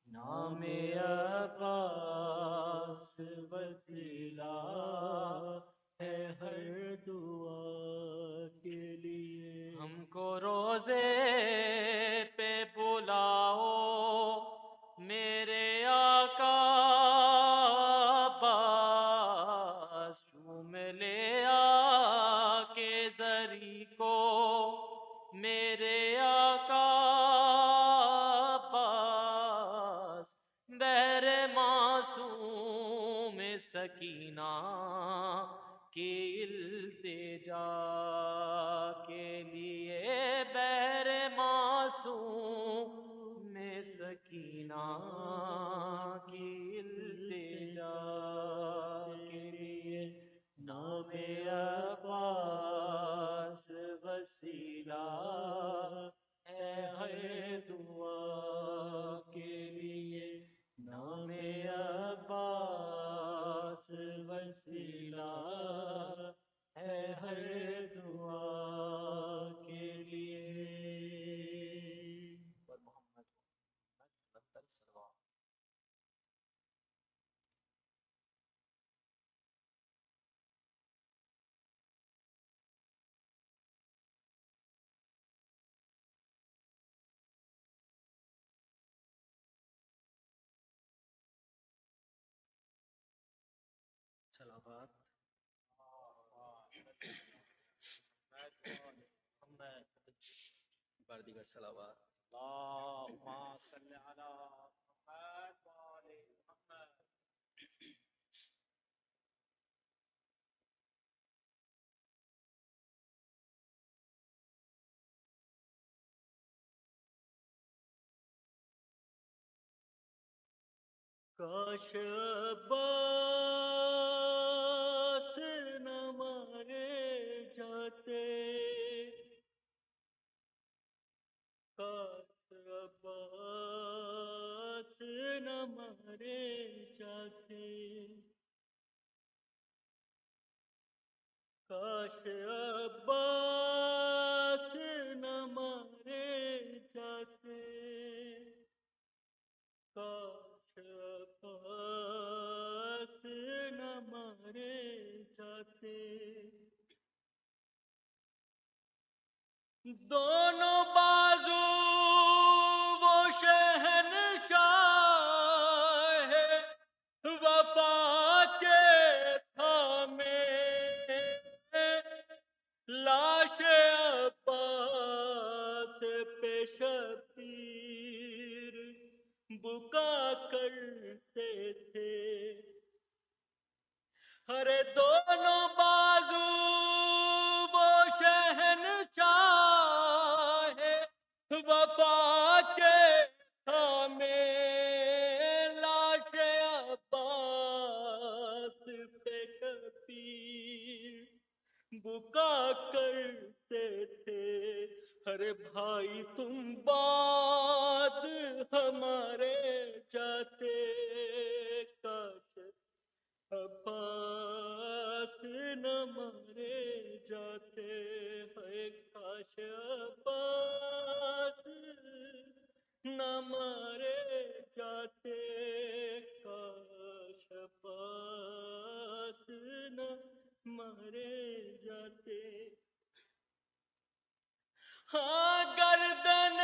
نام عباس وسیلہ ہے دعا کے لیے. ہم کو روزے پہ بلاؤ میرے آقا عباس. چوم لے آ کے زری کو میرے آقا عباس. بہر معصوم سکینہ کی التجا کے لیے. بہر معصوم سکینہ کی التجا کے لیے. نام عباس وسیلہ ہے دعا کے لیے. صلوات بار دیگر صلوات اللهم صل على محمد وآل محمد. کاش عباس نہ مارے جاتے، کاش عباس نہ مارے جاتے، کاش عباس نہ مارے جاتے، کاش عباس نہ مارے جاتے، دونوں بازو وہ شہنشاہ وفا کے تھامے، لاش عباس پہ شبیر بکا کرتے تھے، ارے دونوں بازو وہ شہنشاہ وفا کے تھامے، لاش عباس پہ شبیر بکا کرتے تھے، ارے بھائی تم بات ہمارے جاتے، کاش عباس نہ مارے جاتے، ہے کاش عباس نہ مارے جاتے، کاش عباس نہ مارے جاتے، ہاں گردن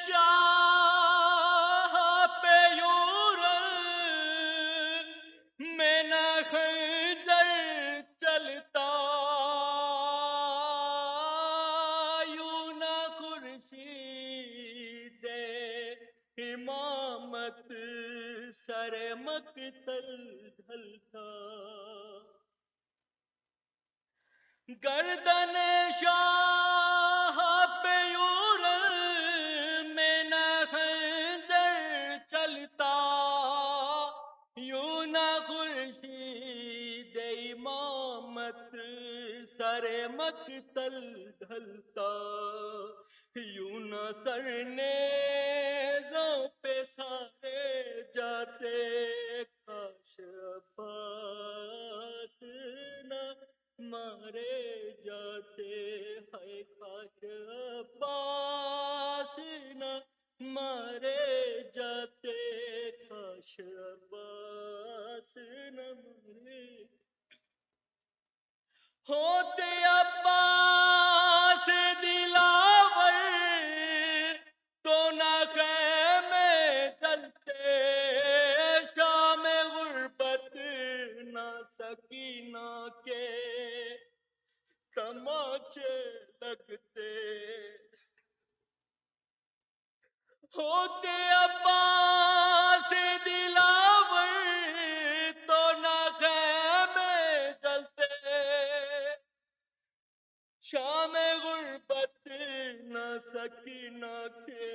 شاہ پہ یورل میں نہ خنجر چلتا، یوں نہ خورشید امامت سر مقتل ڈھلتا، گردن شاہ پہ یورل میں نہ خنجر چلتا، یوں نہ خورشید امامت سر مقتل ڈھلتا، یوں نہ سر نیزوں پہ سارے جاتے، کاش عباس نہ مارے جاتے، ہے کاش عباس نہ مارے جاتے، کاش عباس نہ مارے، ہوتے عباس دلاور تو نہ خیمے جلتے، شام غربت نہ سکینہ کے تماچے لگتے، ہوتے عباس دلاور تو نہ خیمے جلتے، شام غربت نہ سکینہ کے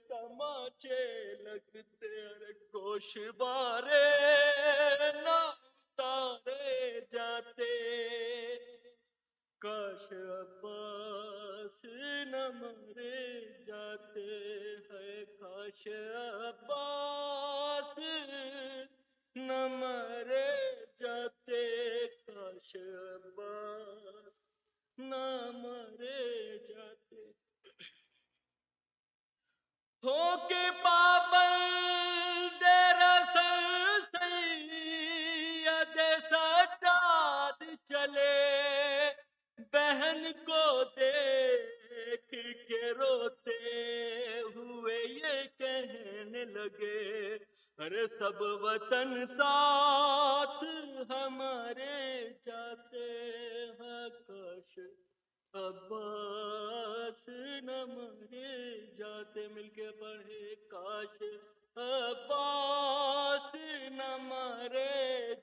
تماچے لگتے، ارے گوشوارے نہ اتارے جاتے، کاش عباس نہ مارے جاتے، ہے کاش عباس نہ مارے جاتے، کاش عباس نہ مارے جاتے، ہو کے پابند رسل سید سجاد چلے، بہن کو دیکھ کے روتے ہوئے یہ کہنے لگے، ارے سب وطن ساتھ ہمارے جاتے ہیں، کاش عباس نہ مرے جاتے، مل کے پڑھے کاش عباس نہ مرے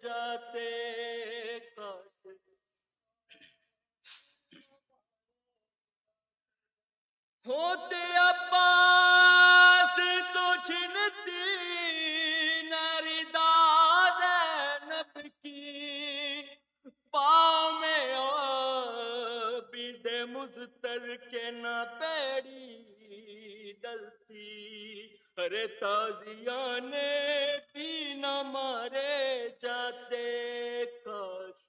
جاتے، کاش ہوتے عباس تو چھنتی ناری داد نب کی، پاؤں میں عابد مزتر کے نہ پیڑی ڈلتی، ارے تازیانے بھی نہ مارے جاتے، کاش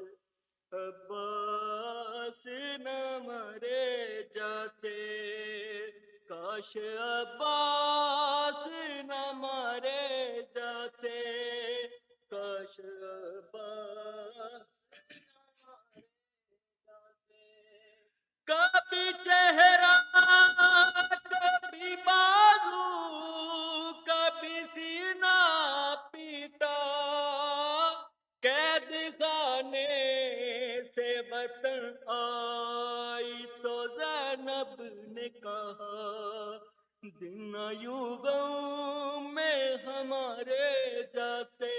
عباس نہ مرے جاتے، کاش عباس نہ مرے جاتے، کاش عباس کبھی چہرہ کبھی بازو کبھی سینہ پیٹا، قید خانے سے وطن آئی تو زینب نے کہا، دن یوں غم میں ہمارے جاتے،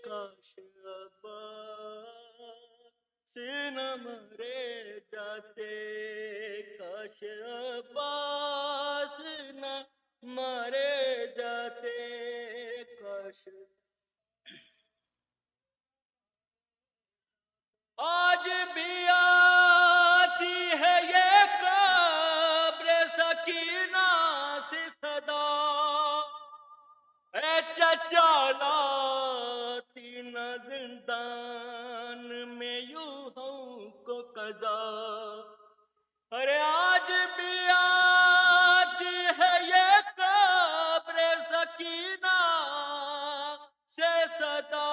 کاش عباس نہ مرے جاتے، کاش عباس نہ مرے جاتے، کاش آج بھی آتی ہے یہ قبر سکینہ سے صدا، اے چچا لاتی نہ زندان میں یوں ہم کو قضا، ارے آج بھی آتی ہے یہ قبر سکینہ سے صدا،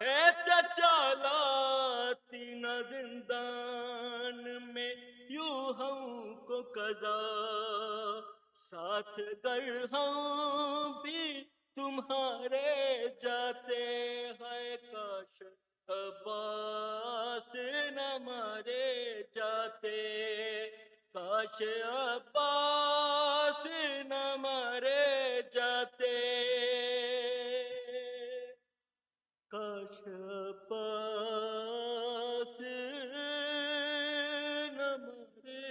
اے چچا لاتی نہ زندان میں یوں ہم کو قضا، ساتھ گر ہم بھی تمہارے جاتے ہیں، کاش عباس نہ مارے جاتے، کاش عباس نہ مارے جاتے، کاش عباس نہ مارے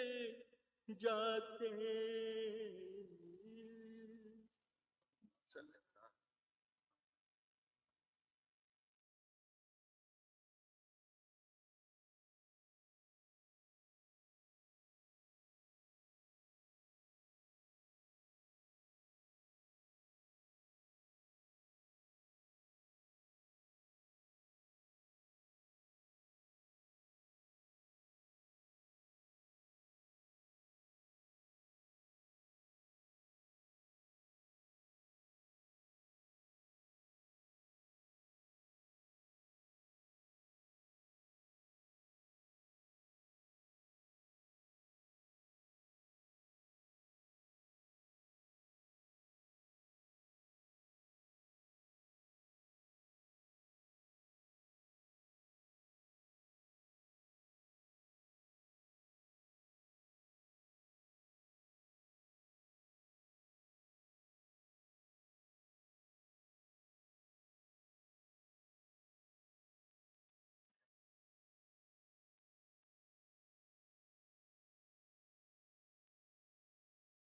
جاتے۔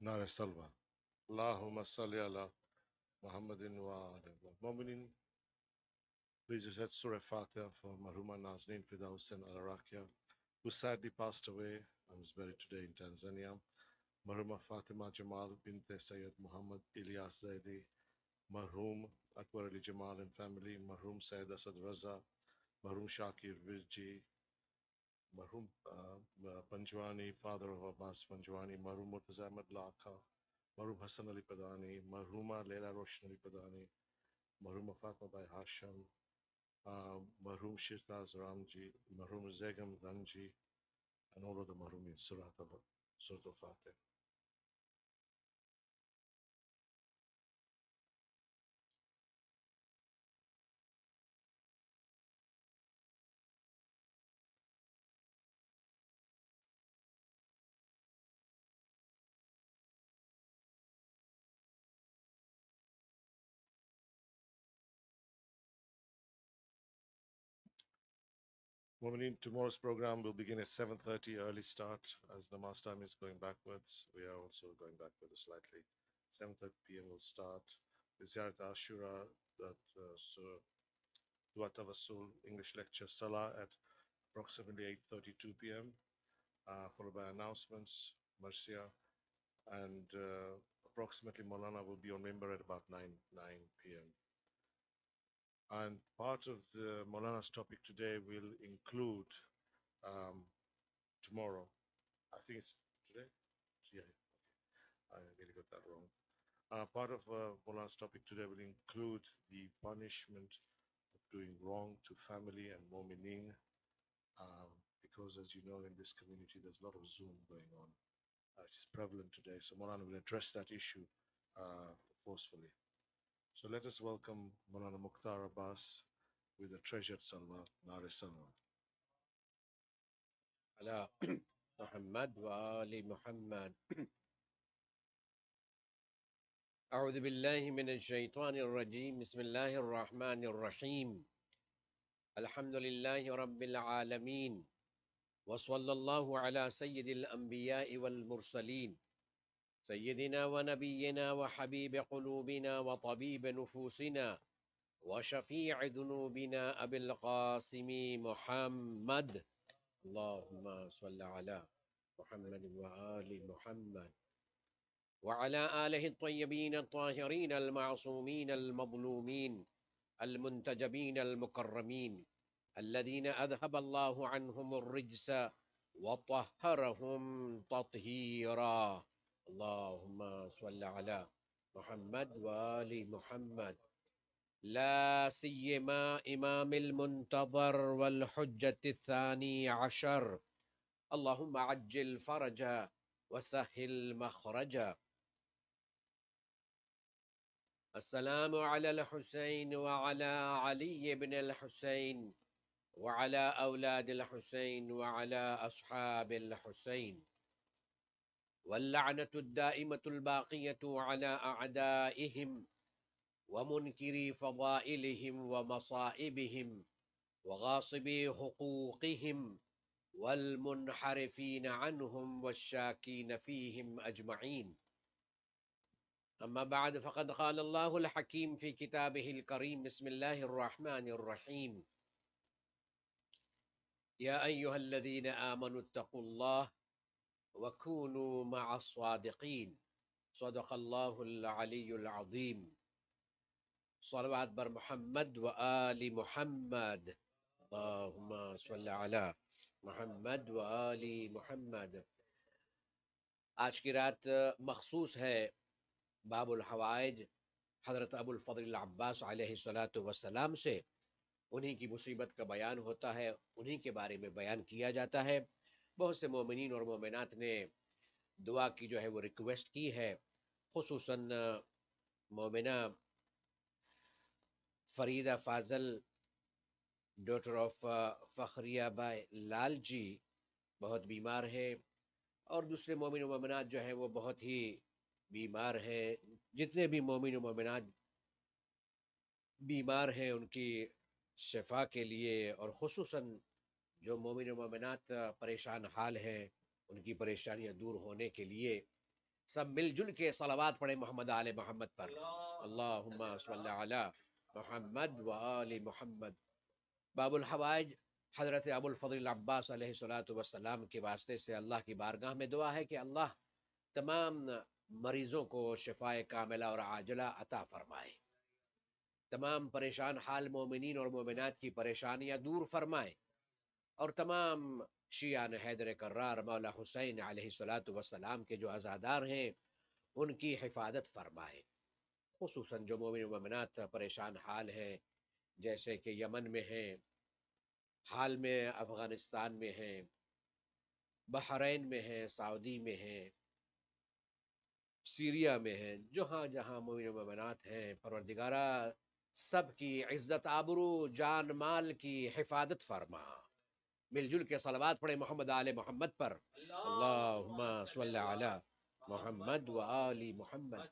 نعرہ صلوہ اللہم صلی علی محمد وآل المؤمنین. Please recite Surah Fatiha for Marhuma Nazneen Fida Hussain al-Arakia, who sadly passed away and was buried today in Tanzania. Marhuma Fatima Jamal bint Sayyid Muhammad Ilyas Zaidi, Marhum Akbar Ali Jamal and family, Marhum Sayyid Asad Raza, Marhum Shakir Virji, Marhum Panjwani, father of Abbas Panjwani, Marhum Murtaza Ahmad Laka, Marhum Hassan Ali Padani, Marhuma Leila Roshan Ali Padani, Marhum Fatma Bai Hasham, Marhum Shirtaz Ramji, Marhum Zegam Danji, and all of the Marhum in Surah Al-Fatih. Mu'mineen, tomorrow's program will begin at 7:30, early start, as namaz time is going backwards. We are also going backwards slightly. 7:30 p.m. will start. The Ziyarat Ashura, that so Dua Tawassul English lecture Salah at approximately 8:32 p.m., followed by announcements, Marcia, and approximately Maulana will be on member at about 9 p.m. And part of the Maulana's topic today will include tomorrow. I think it's today. Yeah, I really got that wrong. Part of Maulana's topic today will include the punishment of doing wrong to family and mu'mineen, because as you know, in this community, there's a lot of Zoom going on. It is prevalent today, so Maulana will address that issue forcefully. So let us welcome Maulana Mukhtar Abbas with the treasured salwa, Nare Salwa. على محمد وآل محمد. أعوذ بالله من الشيطان الرجيم. بسم الله الرحمن الرحيم. الحمد لله رب العالمين، وصلى الله على سيد الأنبياء والمرسلين، سيدنا ونبينا وحبيب قلوبنا وطبيب نفوسنا وشفيع ذنوبنا أبي القاسم محمد. اللهم صل على محمد وآل محمد وعلى آله الطيبين الطاهرين المعصومين المظلومين المنتجبين المكرمين الذين أذهب الله عنهم الرجس وطهرهم تطهيرا. اللهم صل على محمد وآل محمد، لا سيما إمام المنتظر والحجة الثاني عشر. اللهم عجل فرجا وسهل مخرجا. السلام على الحسين وعلى علي بن الحسين وعلى أولاد الحسين وعلى أصحاب الحسين، واللعنة الدائمة الباقية على أعدائهم ومنكري فضائلهم ومصائبهم وغاصبي حقوقهم والمنحرفين عنهم والشاكين فيهم أجمعين. أما بعد، فقد قال الله الحكيم في كتابه الكريم. بسم الله الرحمن الرحيم. يا أيها الذين آمنوا اتقوا الله وكونوا مع الصادقين. صدق الله العلي العظيم. صلوات بر محمد وآل محمد. اللهم صل على محمد وآل محمد. آج کی رات مخصوص ہے باب الحوائج حضرت ابو الفضل عباس علیہ الصلاۃ والسلام سے. انہی کی مصیبت کا بیان ہوتا ہے، انہی کے بارے میں بیان کیا جاتا ہے. بہت سے مومنین اور مومنات نے دعا کی جو ہے وہ ریکویسٹ کی ہے، خصوصاً مومنہ فریدہ فاضل ڈاٹر آف فخریہ بھائی لال جی بہت بیمار ہے، اور دوسرے مومن و مومنات جو ہیں وہ بہت ہی بیمار ہیں. جتنے بھی مومن و مومنات بیمار ہیں ان کی شفا کے لیے، اور خصوصاً جو مومن و مومنات پریشان حال ہیں ان کی پریشانیاں دور ہونے کے لیے سب مل جل کے صلوات پڑھیں محمد آل محمد پر. اللہم صلی علی محمد و آل محمد. باب الحوائج حضرت ابو الفضل عباس علیہ الصلاۃ والسلام کے واسطے سے اللہ کی بارگاہ میں دعا ہے کہ اللہ تمام مریضوں کو شفائے کاملہ اور عاجلہ عطا فرمائے، تمام پریشان حال مومنین اور مومنات کی پریشانیاں دور فرمائے، اور تمام شیعان حیدر کرار مولا حسین علیہ الصلاۃ والسلام کے جو عزادار ہیں ان کی حفاظت فرمائے. خصوصاً جو مومن و مومنات پریشان حال ہیں، جیسے کہ یمن میں ہیں، حال میں افغانستان میں ہیں، بحرین میں ہیں، سعودی میں ہیں، سیریا میں ہیں، جہاں جہاں مومن و مومنات ہیں، پروردگارہ سب کی عزت آبرو جان مال کی حفاظت فرما. مل جل کے صلوات پڑھے محمد آل محمد پر. اللہم صلی علی محمد و آل محمد.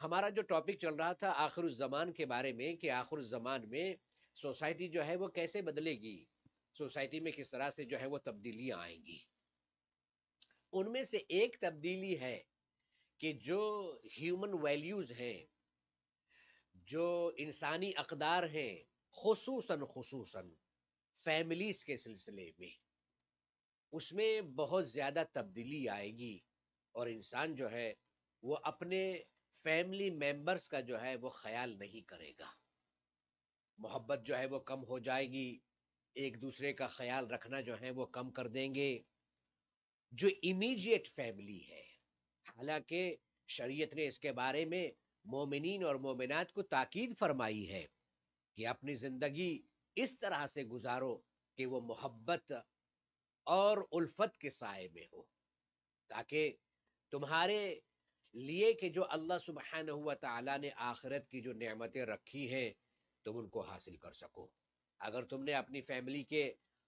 ہمارا جو ٹاپک چل رہا تھا آخر الزمان کے بارے میں، کہ آخر الزمان میں سوسائٹی جو ہے وہ کیسے بدلے گی. سوسائٹی میں کس طرح سے جو ہے وہ تبدیلیاں آئیں گی۔ ان میں سے ایک تبدیلی ہے کہ جو ہیومن ویلیوز ہیں، جو انسانی اقدار ہیں، خصوصاً فیملیز کے سلسلے میں، اس میں بہت زیادہ تبدیلی آئے گی، اور انسان جو ہے وہ اپنے فیملی ممبرز کا جو ہے وہ خیال نہیں کرے گا، محبت جو ہے وہ کم ہو جائے گی، ایک دوسرے کا خیال رکھنا جو ہے وہ کم کر دیں گے۔ جو امیجیٹ فیملی ہے، حالانکہ شریعت نے اس کے بارے میں مومنین اور مومنات کو تاکید فرمائی ہے کہ اپنی زندگی اس طرح سے گزارو کہ وہ محبت اور الفت کے سائے میں ہو، تاکہ تمہارے لیے کہ جو اللہ سبحانہ و تعالیٰ نے آخرت کی جو نعمتیں رکھی ہیں تم ان کو حاصل کر سکو۔ اگر تم نے اپنی فیملی کے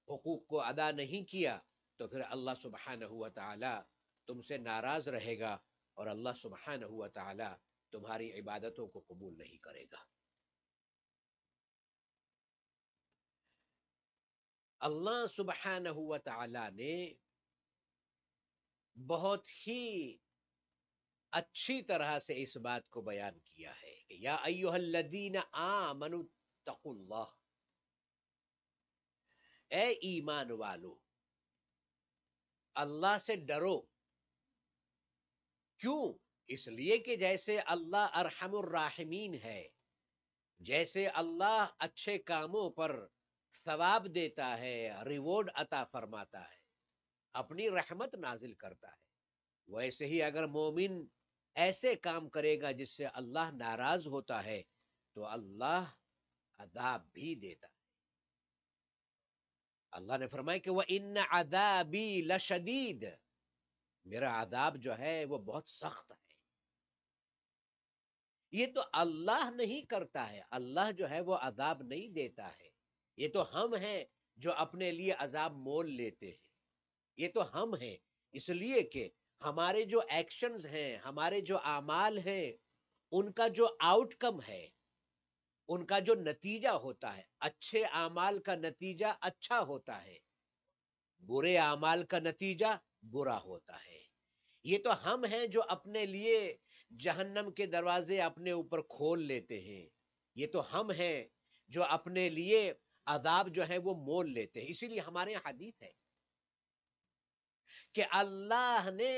حقوق کو ادا نہیں کیا تو پھر اللہ سبحانہ و تعالیٰ تم سے ناراض رہے گا، اور اللہ سبحانہ و تعالیٰ تمہاری عبادتوں کو قبول نہیں کرے گا۔ اللہ سبحانہ و تعالیٰ نے بہت ہی اچھی طرح سے اس بات کو بیان کیا ہے کہ یا ایھا الذین آمنوا اتقوا اللہ، اے ایمان والو اللہ سے ڈرو۔ کیوں؟ اس لیے کہ جیسے اللہ ارحم الراحمین ہے، جیسے اللہ اچھے کاموں پر ثواب دیتا ہے، ریوارڈ عطا فرماتا ہے، اپنی رحمت نازل کرتا ہے، ویسے ہی اگر مومن ایسے کام کرے گا جس سے اللہ ناراض ہوتا ہے تو اللہ عذاب بھی دیتا ہے۔ اللہ نے فرمایا کہ وَإِنَّ عَذَابِي لَشَدِيدٌ، میرا عذاب جو ہے وہ بہت سخت ہے۔ یہ تو اللہ نہیں کرتا ہے، اللہ جو ہے وہ عذاب نہیں دیتا ہے، یہ تو ہم ہیں جو اپنے لیے عذاب مول لیتے ہیں، یہ تو ہم ہیں، اس لیے کہ ہمارے جو ایکشنز ہیں، ہمارے جو اعمال ہیں، ان کا جو آؤٹ کم ہے، ان کا جو نتیجہ ہوتا ہے، اچھے اعمال کا نتیجہ اچھا ہوتا ہے، برے اعمال کا نتیجہ برا ہوتا ہے۔ یہ تو ہم ہیں جو اپنے لیے جہنم کے دروازے اپنے اوپر کھول لیتے ہیں، یہ تو ہم ہیں جو اپنے لیے عذاب جو ہے وہ مول لیتے ہیں۔ اسی لیے ہمارے یہاں حدیث ہے کہ اللہ نے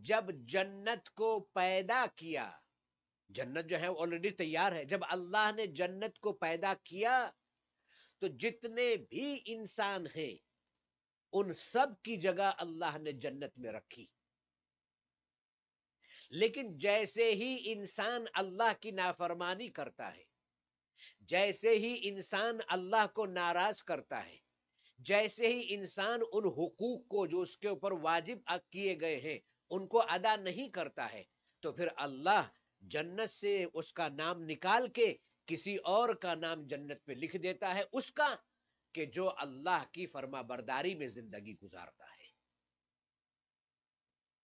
جب جنت کو پیدا کیا، جنت جو ہے آلریڈی تیار ہے، جب اللہ نے جنت کو پیدا کیا تو جتنے بھی انسان ہیں ان سب کی جگہ اللہ نے جنت میں رکھی، لیکن جیسے ہی انسان اللہ کی نافرمانی کرتا ہے، جیسے ہی انسان اللہ کو ناراض کرتا ہے، جیسے ہی انسان ان حقوق کو جو اس کے اوپر واجب کیے گئے ہیں ان کو ادا نہیں کرتا ہے، تو پھر اللہ جنت سے اس کا نام نکال کے کسی اور کا نام جنت پہ لکھ دیتا ہے، اس کا کہ جو اللہ کی فرما برداری میں زندگی گزارتا ہے۔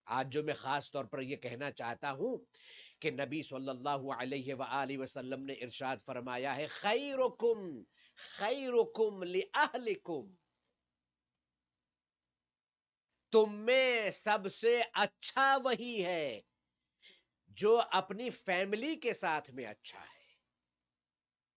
آج جو میں خاص طور پر یہ کہنا چاہتا ہوں کہ نبی صلی اللہ علیہ وآلہ وسلم نے ارشاد فرمایا ہے خیرکم خیرکم لأہلکم، تم میں سب سے اچھا وہی ہے جو اپنی فیملی کے ساتھ میں اچھا ہے۔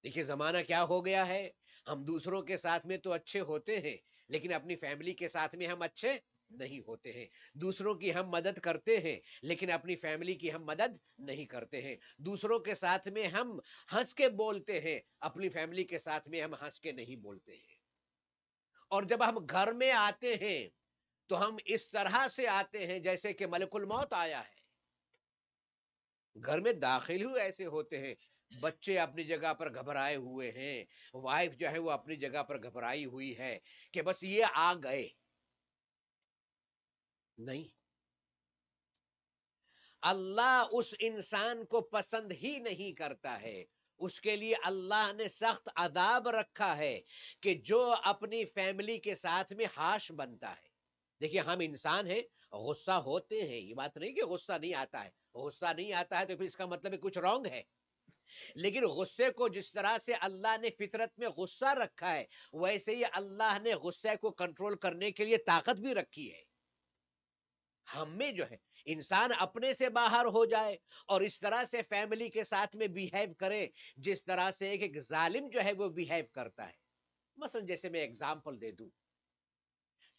دیکھیے زمانہ کیا ہو گیا ہے، ہم دوسروں کے ساتھ میں تو اچھے ہوتے ہیں لیکن اپنی فیملی کے ساتھ میں ہم اچھے نہیں ہوتے ہیں، دوسروں کی ہم مدد کرتے ہیں لیکن اپنی فیملی کی ہم مدد نہیں کرتے ہیں، دوسروں کے ساتھ میں ہم ہنس کے بولتے ہیں، اپنی فیملی کے ساتھ میں ہم ہنس کے نہیں بولتے ہیں، اور جب ہم گھر میں آتے ہیں تو ہم اس طرح سے آتے ہیں جیسے کہ ملک الموت آیا ہے۔ گھر میں داخل ہوئے ایسے ہوتے ہیں، بچے اپنی جگہ پر گھبرائے ہوئے ہیں، وائف جو ہے وہ اپنی جگہ پر گھبرائی ہوئی ہے کہ بس یہ آ گئے۔ نہیں، اللہ اس انسان کو پسند ہی نہیں کرتا ہے، اس کے لیے اللہ نے سخت عذاب رکھا ہے کہ جو اپنی فیملی کے ساتھ میں ہاش بنتا ہے۔ دیکھیے ہم انسان ہیں، غصہ ہوتے ہیں، یہ بات نہیں کہ غصہ نہیں آتا ہے، غصہ نہیں آتا ہے تو پھر اس کا مطلب ہے کچھ رانگ ہے، لیکن غصے کو جس طرح سے اللہ نے فطرت میں غصہ رکھا ہے، ویسے ہی اللہ نے غصے کو کنٹرول کرنے کے لیے طاقت بھی رکھی ہے۔ ہم میں جو ہے انسان اپنے سے باہر ہو جائے اور اس طرح سے فیملی کے ساتھ میں بیہیو کرے جس طرح سے ایک ظالم جو ہے وہ بیہیو کرتا ہے۔ مثلا جیسے میں ایگزامپل دے دوں،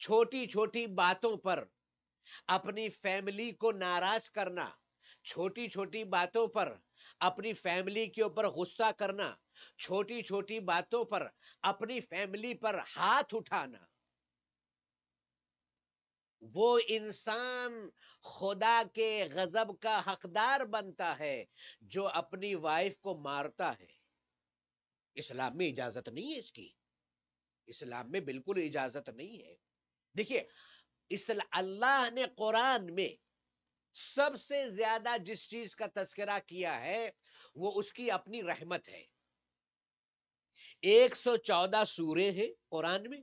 چھوٹی چھوٹی باتوں پر اپنی فیملی کو ناراض کرنا، چھوٹی چھوٹی باتوں پر اپنی فیملی کے اوپر غصہ کرنا، چھوٹی چھوٹی باتوں پر اپنی فیملی پر ہاتھ اٹھانا، وہ انسان خدا کے غضب کا حقدار بنتا ہے جو اپنی وائف کو مارتا ہے۔ اسلام میں اجازت نہیں ہے اس کی، اسلام میں بالکل اجازت نہیں ہے۔ دیکھیے، اللہ نے قرآن میں سب سے زیادہ جس چیز کا تذکرہ کیا ہے وہ اس کی اپنی رحمت ہے۔ 114 سورے ہیں قرآن میں،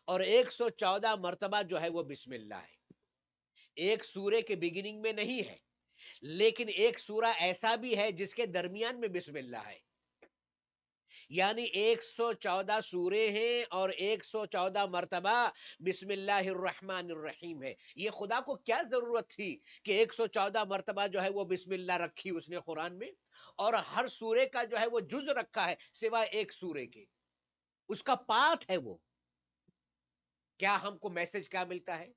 اور 114 مرتبہ جو ہے وہ بسم اللہ ہے۔ ایک سورے کے بگننگ میں نہیں ہے، لیکن ایک سورہ ایسا بھی ہے جس کے درمیان میں بسم اللہ ہے، یعنی 114 سورے ہیں اور 114 مرتبہ بسم اللہ الرحمن الرحیم ہے۔ یہ خدا کو کیا ضرورت تھی کہ 114 مرتبہ جو ہے وہ بسم اللہ رکھی اس نے قرآن میں، اور ہر سورے کا جو ہے وہ جز رکھا ہے سوائے ایک سورے کے، اس کا پارٹ ہے وہ۔ کیا ہم کو میسج کیا ملتا ہے؟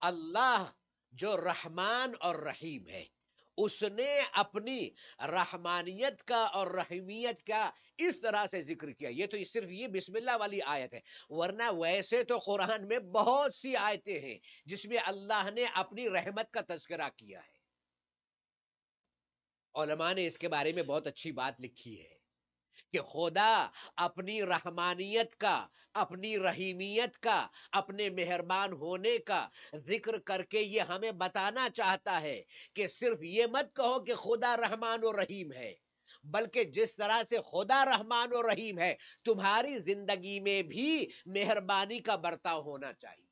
اللہ جو رحمان اور رحیم ہے، اس نے اپنی رحمانیت کا اور رحیمیت کا اس طرح سے ذکر کیا۔ یہ تو صرف یہ بسم اللہ والی آیت ہے، ورنہ ویسے تو قرآن میں بہت سی آیتیں ہیں جس میں اللہ نے اپنی رحمت کا تذکرہ کیا ہے۔ علماء نے اس کے بارے میں بہت اچھی بات لکھی ہے کہ خدا اپنی رحمانیت کا، اپنی رحیمیت کا، اپنے مہربان ہونے کا ذکر کر کے یہ ہمیں بتانا چاہتا ہے کہ صرف یہ مت کہو کہ خدا رحمان و رحیم ہے، بلکہ جس طرح سے خدا رحمان و رحیم ہے تمہاری زندگی میں بھی مہربانی کا برتاؤ ہونا چاہیے۔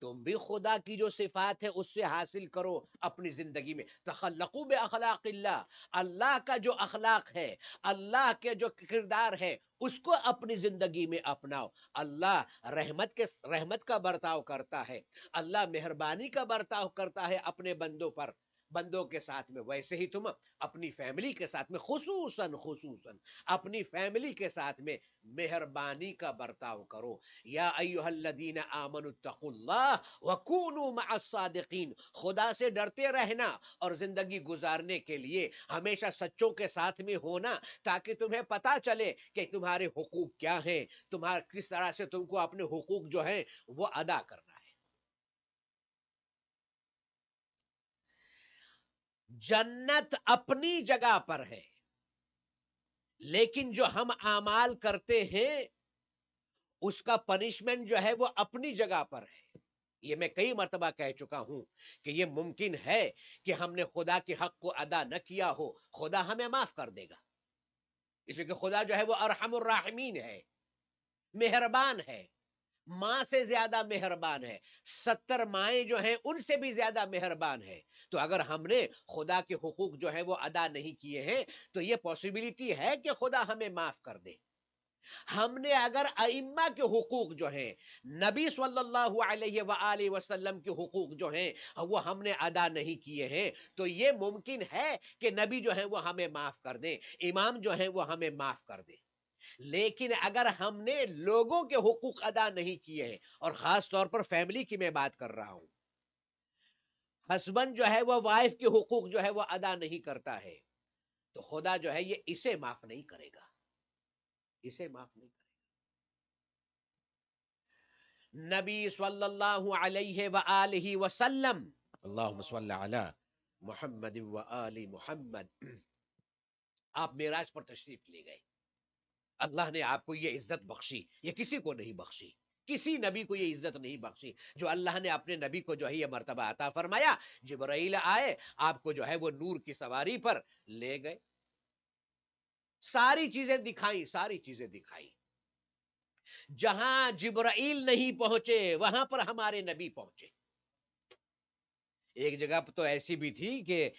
تم بھی خدا کی جو صفات ہے اس سے حاصل کرو اپنی زندگی میں۔ تخلقوا باخلاق اللہ، اللہ کا جو اخلاق ہے، اللہ کے جو کردار ہے اس کو اپنی زندگی میں اپناؤ۔ اللہ رحمت کا برتاؤ کرتا ہے، اللہ مہربانی کا برتاؤ کرتا ہے اپنے بندوں کے ساتھ میں، ویسے ہی تم اپنی فیملی کے ساتھ میں خصوصاً اپنی فیملی کے ساتھ میں مہربانی کا برتاؤ کرو۔ یا ایھا الذین آمنوا اتقوا اللہ وکونوا مع الصادقین، خدا سے ڈرتے رہنا اور زندگی گزارنے کے لیے ہمیشہ سچوں کے ساتھ میں ہونا، تاکہ تمہیں پتا چلے کہ تمہارے حقوق کیا ہیں، کس طرح سے تم کو اپنے حقوق جو ہیں وہ ادا کرنا ہے۔ جنت اپنی جگہ پر ہے، لیکن جو ہم اعمال کرتے ہیں اس کا پنشمنٹ جو ہے وہ اپنی جگہ پر ہے۔ یہ میں کئی مرتبہ کہہ چکا ہوں کہ یہ ممکن ہے کہ ہم نے خدا کے حق کو ادا نہ کیا ہو، خدا ہمیں معاف کر دے گا، اس لیے کہ خدا جو ہے وہ ارحم الراحمین ہے، مہربان ہے، ماں سے زیادہ مہربان ہے، 70 مائیں جو ہیں ان سے بھی زیادہ مہربان ہے۔ تو اگر ہم نے خدا کے حقوق جو ہے وہ ادا نہیں کیے ہیں تو یہ پاسبلٹی ہے کہ خدا ہمیں معاف کر دے۔ ہم نے اگر ائمہ کے حقوق جو ہیں، نبی صلی اللہ علیہ وآلہ وسلم کے حقوق جو ہیں وہ ہم نے ادا نہیں کیے ہیں تو یہ ممکن ہے کہ نبی جو ہیں وہ ہمیں معاف کر دیں، امام جو ہیں وہ ہمیں معاف کر دیں۔ لیکن اگر ہم نے لوگوں کے حقوق ادا نہیں کیے ہیں، اور خاص طور پر فیملی کی میں بات کر رہا ہوں، ہسبینڈ جو ہے وہ وائف کے حقوق جو ہے وہ ادا نہیں کرتا ہے تو خدا جو ہے یہ اسے معاف نہیں کرے گا، اسے معاف نہیں کرے گا۔ نبی صلی اللہ علیہ وآلہ وسلم، اللہم صلی علی محمد وآل محمد، آپ معراج پر تشریف لے گئے، اللہ نے آپ کو یہ عزت بخشی، یہ کسی کو نہیں بخشی، کسی نبی کو یہ عزت نہیں بخشی جو اللہ نے اپنے نبی کو جو ہے یہ مرتبہ عطا فرمایا۔ جبرائیل آئے، آپ کو جو ہے وہ نور کی سواری پر لے گئے، ساری چیزیں دکھائی، جہاں جبرائیل نہیں پہنچے وہاں پر ہمارے نبی پہنچے۔ ایک جگہ تو ایسی بھی تھی کہ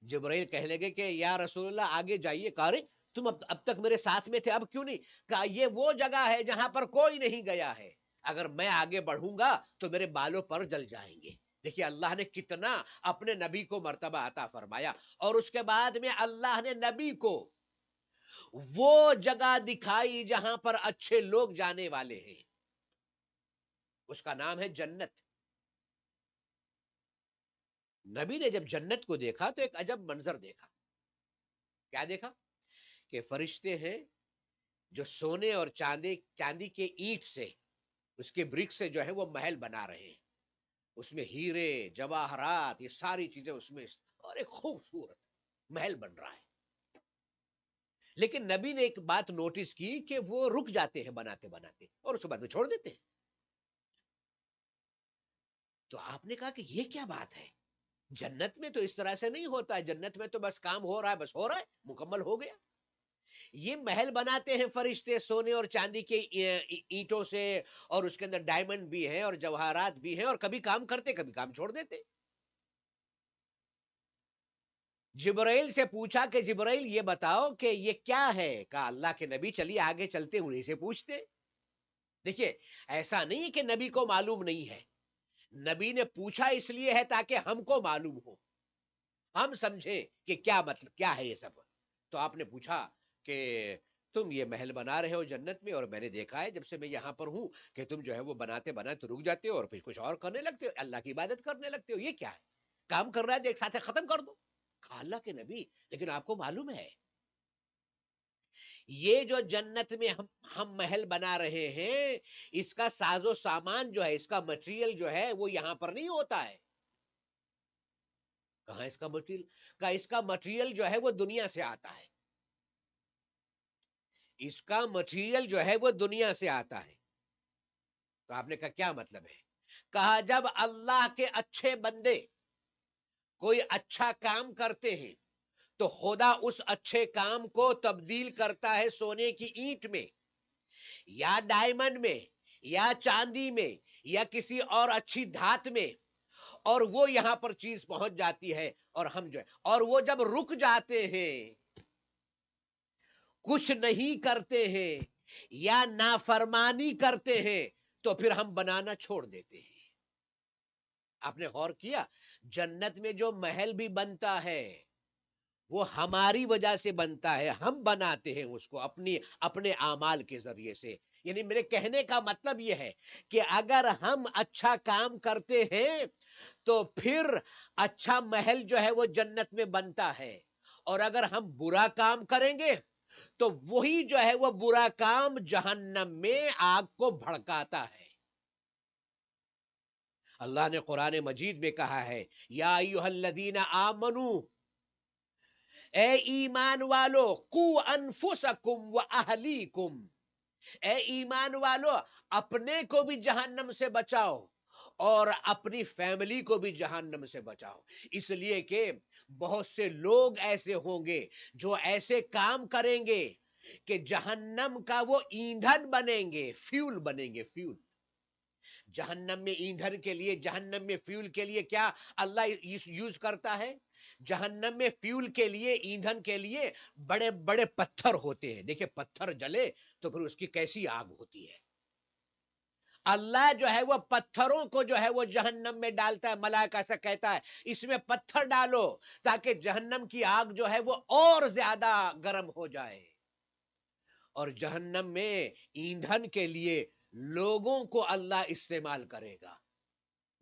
جبرائیل کہنے لگے کہ یا رسول اللہ آگے جائیے. کہا رے تم اب تک میرے ساتھ میں تھے, اب کیوں نہیں؟ کہا یہ وہ جگہ ہے جہاں پر کوئی نہیں گیا ہے, اگر میں آگے بڑھوں گا تو میرے بالوں پر جل جائیں گے. دیکھیے اللہ نے کتنا اپنے نبی کو مرتبہ عطا فرمایا, اور اس کے بعد میں اللہ نے نبی کو وہ جگہ دکھائی جہاں پر اچھے لوگ جانے والے ہیں, اس کا نام ہے جنت. نبی نے جب جنت کو دیکھا تو ایک عجب منظر دیکھا. کیا دیکھا؟ کہ فرشتے ہیں جو سونے اور چاندی کے اینٹ سے, اس کے برک سے جو ہے وہ محل بنا رہے ہیں, اس میں ہیرے جواہرات یہ ساری چیزیں اس میں, اور ایک خوبصورت محل بن رہا ہے. لیکن نبی نے ایک بات نوٹس کی کہ وہ رک جاتے ہیں بناتے بناتے اور اس کے بعد میں چھوڑ دیتے ہیں. تو آپ نے کہا کہ یہ کیا بات ہے؟ جنت میں تو اس طرح سے نہیں ہوتا ہے, جنت میں تو بس کام ہو رہا ہے, بس ہو رہا ہے, مکمل ہو گیا. یہ محل بناتے ہیں فرشتے سونے اور چاندی کے اینٹوں سے, اور اس کے اندر ڈائمنڈ بھی ہیں اور جواہرات بھی ہیں, اور کبھی کام کرتے کبھی کام چھوڑ دیتے. جبرائیل سے پوچھا کہ جبرائیل یہ بتاؤ کہ یہ کیا ہے؟ کہا اللہ کے نبی چلیے آگے چلتے انہیں سے پوچھتے. دیکھیے ایسا نہیں کہ نبی کو معلوم نہیں ہے, نبی نے پوچھا اس لیے ہے تاکہ ہم کو معلوم ہو, ہم سمجھیں کہ کیا مطلب کیا ہے یہ سب. تو آپ نے پوچھا کہ تم یہ محل بنا رہے ہو جنت میں, اور میں نے دیکھا ہے جب سے میں یہاں پر ہوں کہ تم جو ہے وہ بناتے بناتے رک جاتے ہو اور پھر کچھ اور کرنے لگتے ہو, اللہ کی عبادت کرنے لگتے ہو. یہ کیا ہے؟ کام کر رہا ہے تو ایک ساتھ ختم کر دو. کہا اللہ کے نبی لیکن آپ کو معلوم ہے یہ جو جنت میں ہم محل بنا رہے ہیں, اس کا ساز و سامان جو ہے, اس کا مٹیریل جو ہے وہ یہاں پر نہیں ہوتا ہے. کہاں اس کا مٹیریل؟ کہا اس کا مٹیریل جو ہے وہ دنیا سے آتا ہے, اس کا مٹیریل جو ہے وہ دنیا سے آتا ہے. تو آپ نے کہا کیا مطلب ہے؟ کہا جب اللہ کے اچھے بندے کوئی اچھا کام کرتے ہیں تو خدا اس اچھے کام کو تبدیل کرتا ہے سونے کی اینٹ میں یا ڈائمنڈ میں یا چاندی میں یا کسی اور اچھی دھات میں, اور وہ یہاں پر چیز پہنچ جاتی ہے, اور ہم جو ہے, اور وہ جب رک جاتے ہیں کچھ نہیں کرتے ہیں یا نافرمانی کرتے ہیں تو پھر ہم بنانا چھوڑ دیتے ہیں. آپ نے غور کیا جنت میں جو محل بھی بنتا ہے وہ ہماری وجہ سے بنتا ہے, ہم بناتے ہیں اس کو اپنے اعمال کے ذریعے سے. یعنی میرے کہنے کا مطلب یہ ہے کہ اگر ہم اچھا کام کرتے ہیں تو پھر اچھا محل جو ہے وہ جنت میں بنتا ہے, اور اگر ہم برا کام کریں گے تو وہی جو ہے وہ برا کام جہنم میں آگ کو بھڑکاتا ہے. اللہ نے قرآن مجید میں کہا ہے یا ایھا الذین آمنو, اے ایمان والو, قو انفسکم و اہلیکم, اے ایمان والو اپنے کو بھی جہنم سے بچاؤ اور اپنی فیملی کو بھی جہنم سے بچاؤ. اس لیے کہ بہت سے لوگ ایسے ہوں گے جو ایسے کام کریں گے کہ جہنم کا وہ ایندھن بنیں گے, فیول بنیں گے, فیول. جہنم میں ایندھن کے لیے, جہنم میں فیول کے لیے کیا اللہ یوز کرتا ہے؟ جہنم میں فیول کے لیے, ایندھن کے لیے بڑے بڑے پتھر ہوتے ہیں. دیکھیں پتھر جلے تو پھر اس کی کیسی آگ ہوتی ہے. اللہ جو ہے وہ پتھروں کو جو ہے وہ جہنم میں ڈالتا ہے, ملائکہ سے کہتا ہے اس میں پتھر ڈالو تاکہ جہنم کی آگ جو ہے وہ اور زیادہ گرم ہو جائے. اور جہنم میں ایندھن کے لیے لوگوں کو اللہ استعمال کرے گا,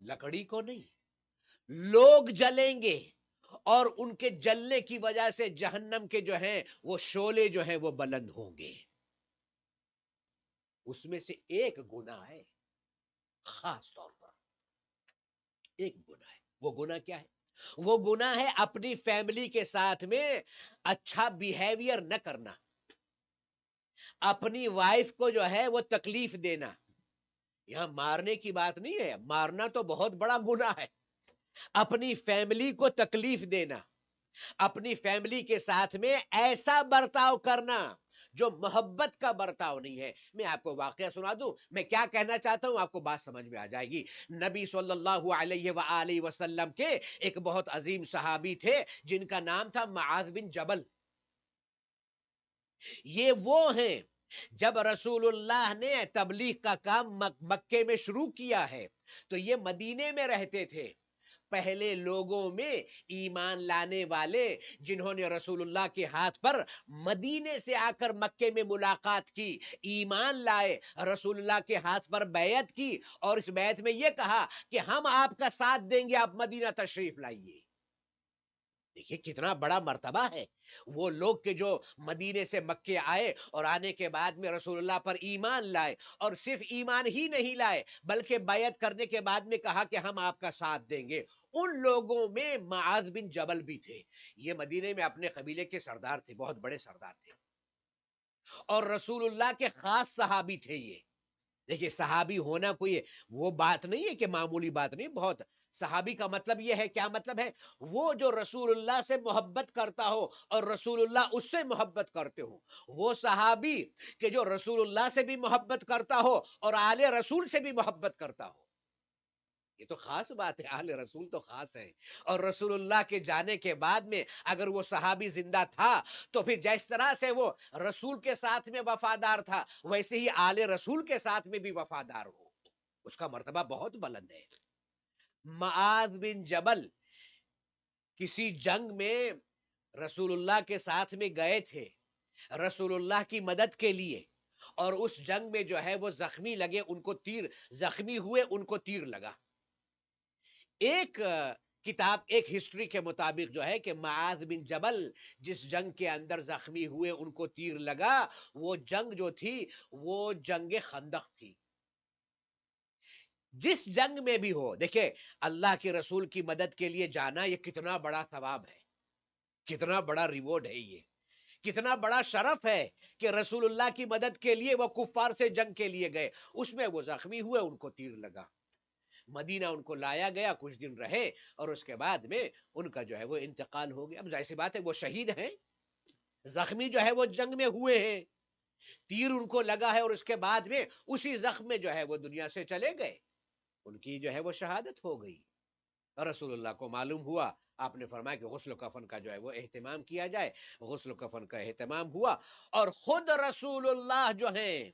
لکڑی کو نہیں. لوگ جلیں گے اور ان کے جلنے کی وجہ سے جہنم کے جو ہیں وہ شعلے جو ہیں وہ بلند ہوں گے. اس میں سے ایک گناہ ہے خاص طور پر, ایک گناہ ہے. وہ گناہ کیا ہے؟ وہ گناہ ہے اپنی فیملی کے ساتھ میں اچھا بیہیویئر نہ کرنا, اپنی وائف کو جو ہے وہ تکلیف دینا. یہاں مارنے کی بات نہیں ہے, مارنا تو بہت بڑا گناہ ہے. اپنی فیملی کو تکلیف دینا, اپنی فیملی کے ساتھ میں ایسا برتاؤ کرنا جو محبت کا برتاؤ نہیں ہے. میں آپ کو واقعہ سنا دوں, میں کیا کہنا چاہتا ہوں آپ کو بات سمجھ میں آ جائے گی. نبی صلی اللہ علیہ وآلہ وسلم کے ایک بہت عظیم صحابی تھے جن کا نام تھا معاذ بن جبل. یہ وہ ہیں جب رسول اللہ نے تبلیغ کا کام مکے میں شروع کیا ہے تو یہ مدینے میں رہتے تھے. پہلے لوگوں میں ایمان لانے والے جنہوں نے رسول اللہ کے ہاتھ پر مدینے سے آ کر مکے میں ملاقات کی, ایمان لائے, رسول اللہ کے ہاتھ پر بیعت کی, اور اس بیعت میں یہ کہا کہ ہم آپ کا ساتھ دیں گے, آپ مدینہ تشریف لائیے. دیکھیے کتنا بڑا مرتبہ ہے. وہ لوگ کہ جو مدینے سے مکے آئے اور آنے کے بعد میں رسول اللہ پر ایمان لائے, اور صرف ایمان ہی نہیں لائے بلکہ بیعت کرنے کے بعد میں کہا کہ ہم آپ کا ساتھ دیں گے. ان لوگوں میں معاذ بن جبل بھی تھے. یہ مدینے میں اپنے قبیلے کے سردار تھے, بہت بڑے سردار تھے, اور رسول اللہ کے خاص صحابی تھے. یہ دیکھیے صحابی ہونا کوئی وہ بات نہیں ہے کہ معمولی بات نہیں. بہت صحابی کا مطلب یہ ہے, کیا مطلب ہے, وہ جو رسول اللہ سے محبت کرتا ہو اور رسول اللہ اس سے محبت کرتے ہو. وہ صحابی کہ جو رسول اللہ سے بھی محبت کرتا ہو اور آل رسول سے بھی محبت کرتا ہو. یہ تو خاص بات ہے, آل رسول تو خاص ہے. اور رسول اللہ کے جانے کے بعد میں اگر وہ صحابی زندہ تھا تو پھر جس طرح سے وہ رسول کے ساتھ میں وفادار تھا ویسے ہی آل رسول کے ساتھ میں بھی وفادار ہو. اس کا مرتبہ بہت بلند ہے. معاذ بن جبل کسی جنگ میں رسول اللہ کے ساتھ میں گئے تھے رسول اللہ کی مدد کے لیے, اور اس جنگ میں جو ہے وہ زخمی لگے, ان کو تیر زخمی ہوئے, ان کو تیر لگا. ایک کتاب, ایک ہسٹری کے مطابق جو ہے کہ معاذ بن جبل جس جنگ کے اندر زخمی ہوئے, ان کو تیر لگا, وہ جنگ جو تھی وہ جنگ خندق تھی. جس جنگ میں بھی ہو, دیکھیں اللہ کے رسول کی مدد کے لیے جانا یہ کتنا بڑا ثواب ہے, کتنا بڑا ریوارڈ ہے, یہ کتنا بڑا شرف ہے کہ رسول اللہ کی مدد کے لیے وہ کفار سے جنگ کے لیے گئے. اس میں وہ زخمی ہوئے, ان کو تیر لگا. مدینہ ان کو لایا گیا, کچھ دن رہے, اور اس کے بعد میں ان کا جو ہے وہ انتقال ہو گیا. اب ظاہر سی بات ہے وہ شہید ہیں, زخمی جو ہے وہ جنگ میں ہوئے ہیں, تیر ان کو لگا ہے, اور اس کے بعد میں اسی زخم میں جو ہے وہ دنیا سے چلے گئے. ان کی جو ہے وہ شہادت ہو گئی. اور رسول اللہ کو معلوم ہوا, آپ نے فرمایا کہ غسل و کفن کا جو ہے وہ اہتمام کیا جائے. غسل و کفن کا اہتمام ہوا, اور خود رسول اللہ جو ہیں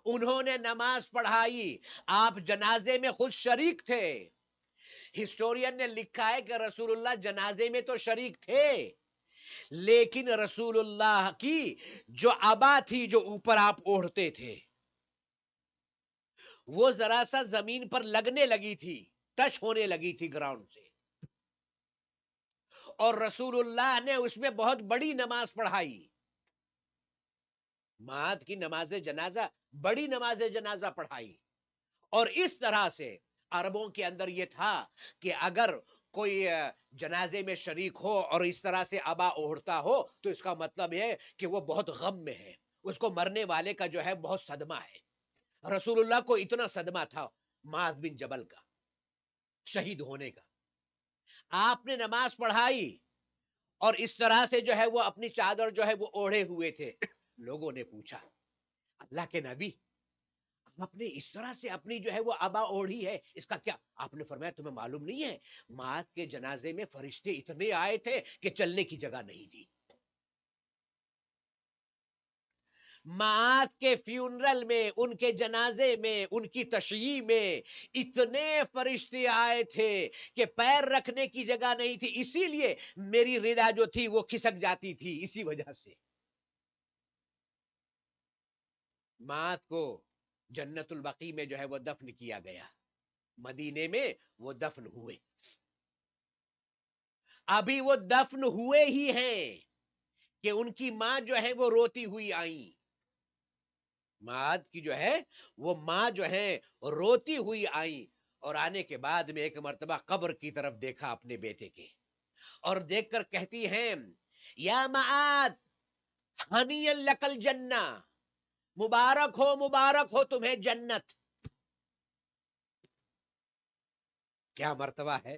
انہوں نے نماز پڑھائی. آپ جنازے میں خود شریک تھے. ہسٹورین نے لکھا ہے کہ رسول اللہ جنازے میں تو شریک تھے, لیکن رسول اللہ کی جو عبا تھی جو اوپر آپ اوڑھتے تھے وہ ذرا سا زمین پر لگنے لگی تھی, ٹچ ہونے لگی تھی گراؤنڈ سے, اور رسول اللہ نے اس میں بہت بڑی نماز پڑھائی. معاذ کی نماز جنازہ, بڑی نماز جنازہ پڑھائی. اور اس طرح سے عربوں کے اندر یہ تھا کہ اگر کوئی جنازے میں شریک ہو اور اس طرح سے عبا اوڑھتا ہو تو اس کا مطلب ہے کہ وہ بہت غم میں ہے, اس کو مرنے والے کا جو ہے بہت صدمہ ہے. رسول اللہ کو اتنا صدمہ تھا معاذ بن جبل کا شہید ہونے کا. آپ نے نماز پڑھائی اور اس طرح سے جو ہے وہ اپنی چادر جو ہے وہ اوڑھے ہوئے تھے. لوگوں نے پوچھا اللہ کے نبی آپ نے اس طرح سے اپنی جو ہے وہ عبا اوڑھی ہے, اس کا کیا؟ آپ نے فرمایا تمہیں معلوم نہیں ہے معاذ کے جنازے میں فرشتے اتنے آئے تھے کہ چلنے کی جگہ نہیں تھی. معاذ کے فیونرل میں, ان کے جنازے میں, ان کی تشییع میں اتنے فرشتے آئے تھے کہ پیر رکھنے کی جگہ نہیں تھی. اسی لیے میری ردا جو تھی وہ کھسک جاتی تھی, اسی وجہ سے. معاذ کو جنت البقیع میں جو ہے وہ دفن کیا گیا, مدینے میں وہ دفن ہوئے. ابھی وہ دفن ہوئے ہی ہیں کہ ان کی ماں جو ہے وہ روتی ہوئی آئیں. معاذ کی جو ہے وہ ماں جو ہے روتی ہوئی آئیں, اور آنے کے بعد میں ایک مرتبہ قبر کی طرف دیکھا اپنے بیٹے کے, اور دیکھ کر کہتی ہیں یا معاذ ہنی لک الجنہ, مبارک ہو تمہیں جنت. کیا مرتبہ ہے,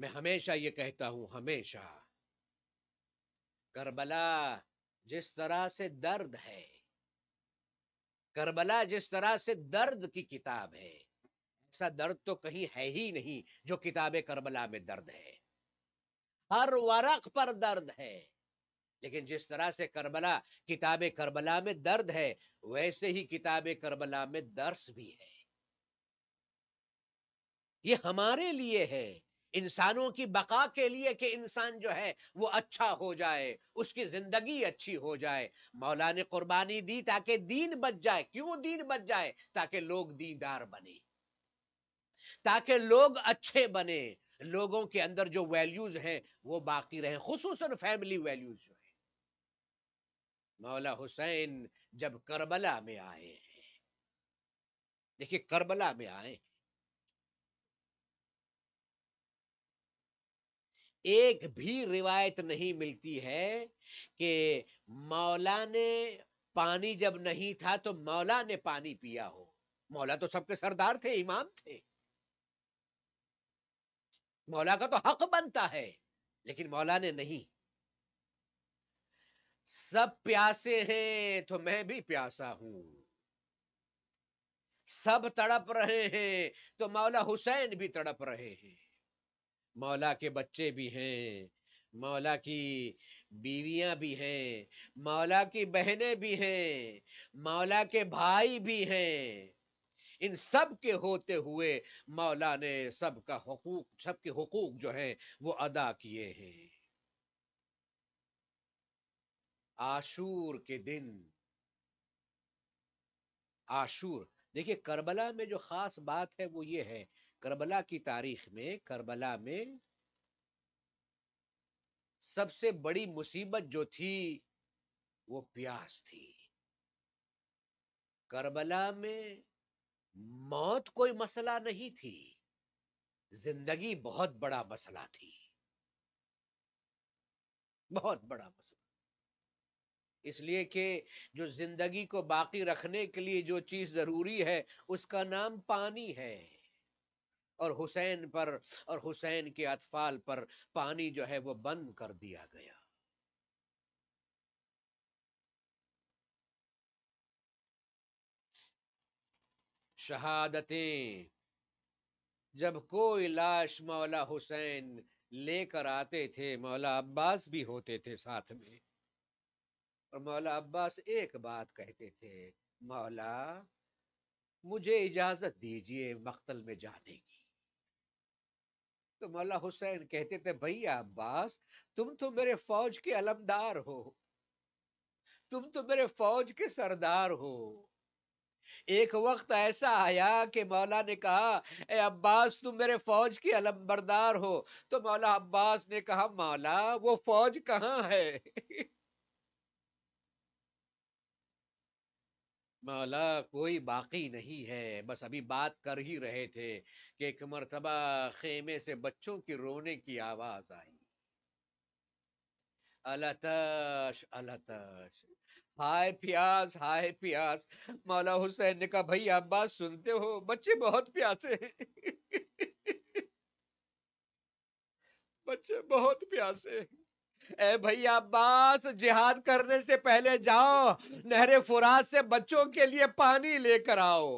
میں ہمیشہ یہ کہتا ہوں، ہمیشہ، کربلا جس طرح سے درد ہے، کربلا جس طرح سے درد کی کتاب ہے، ایسا درد تو کہیں ہے ہی نہیں جو کتاب کربلا میں درد ہے۔ ہر ورق پر درد ہے، لیکن جس طرح سے کربلا کتاب کربلا میں درد ہے، ویسے ہی کتاب کربلا میں درس بھی ہے۔ یہ ہمارے لیے ہے، انسانوں کی بقا کے لیے، کہ انسان جو ہے وہ اچھا ہو جائے، اس کی زندگی اچھی ہو جائے۔ مولا نے قربانی دی تاکہ دین بچ جائے۔ کیوں دین بچ جائے؟ تاکہ لوگ دیندار بنے، تاکہ لوگ اچھے بنے، لوگوں کے اندر جو ویلیوز ہیں وہ باقی رہیں، خصوصاً فیملی ویلیوز جو ہیں۔ مولا حسین جب کربلا میں آئے ہیں، دیکھیے کربلا میں آئے، ایک بھی روایت نہیں ملتی ہے کہ مولا نے پانی جب نہیں تھا تو مولا نے پانی پیا ہو۔ مولا تو سب کے سردار تھے، امام تھے، مولا کا تو حق بنتا ہے، لیکن مولا نے نہیں۔ سب پیاسے ہیں تو میں بھی پیاسا ہوں، سب تڑپ رہے ہیں تو مولا حسین بھی تڑپ رہے ہیں۔ مولا کے بچے بھی ہیں، مولا کی بیویاں بھی ہیں، مولا کی بہنیں بھی ہیں، مولا کے بھائی بھی ہیں۔ ان سب کے ہوتے ہوئے مولا نے سب کے حقوق جو ہیں وہ ادا کیے ہیں۔ عاشور کے دن، عاشور، دیکھیے کربلا میں جو خاص بات ہے وہ یہ ہے، کربلا کی تاریخ میں، کربلا میں سب سے بڑی مصیبت جو تھی وہ پیاس تھی۔ کربلا میں موت کوئی مسئلہ نہیں تھی، زندگی بہت بڑا مسئلہ تھی، بہت بڑا مسئلہ۔ اس لیے کہ جو زندگی کو باقی رکھنے کے لیے جو چیز ضروری ہے اس کا نام پانی ہے، اور حسین پر اور حسین کے اطفال پر پانی جو ہے وہ بند کر دیا گیا۔ شہادتیں، جب کوئی لاش مولا حسین لے کر آتے تھے، مولا عباس بھی ہوتے تھے ساتھ میں، اور مولا عباس ایک بات کہتے تھے، مولا مجھے اجازت دیجئے مقتل میں جانے کی۔ تو مولا حسین کہتے تھے، بھیا عباس تم تو میرے فوج کے علمدار ہو، تم تو میرے فوج کے سردار ہو۔ ایک وقت ایسا آیا کہ مولا نے کہا، اے عباس تم میرے فوج کی علمبردار ہو، تو مولا عباس نے کہا، مولا وہ فوج کہاں ہے؟ مولا کوئی باقی نہیں ہے، بس ابھی بات کر ہی رہے تھے کہ ایک مرتبہ خیمے سے بچوں کی رونے کی آواز آئی، التش التش، ہائے پیاس ہائے پیاس۔ مولا حسین نے کہا، بھائی عباس سنتے ہو بچے بہت پیاسے ہیں، بچے بہت پیاسے ہیں۔ اے بھائی عباس جہاد کرنے سے پہلے جاؤ نہر فرات سے بچوں کے لیے پانی لے کر آؤ۔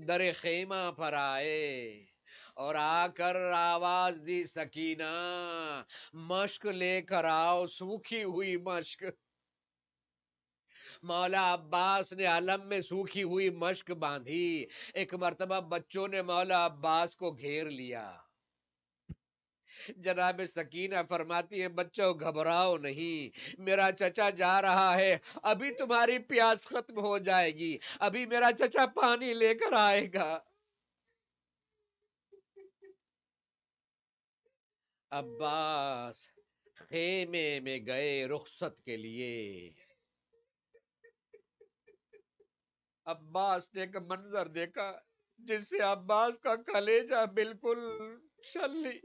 در خیمہ پر آئے اور آ کر آواز دی، سکینہ مشک لے کر آؤ، سوکھی ہوئی مشک۔ مولا عباس نے علم میں سوکھی ہوئی مشک باندھی۔ ایک مرتبہ بچوں نے مولا عباس کو گھیر لیا۔ جناب سکینہ فرماتی ہے، بچوں گھبراؤ نہیں، میرا چچا جا رہا ہے، ابھی تمہاری پیاس ختم ہو جائے گی، ابھی میرا چچا پانی لے کر آئے گا۔ عباس خیمے میں گئے رخصت کے لیے۔ عباس نے ایک منظر دیکھا جس سے عباس کا کلیجہ بالکل چھلی،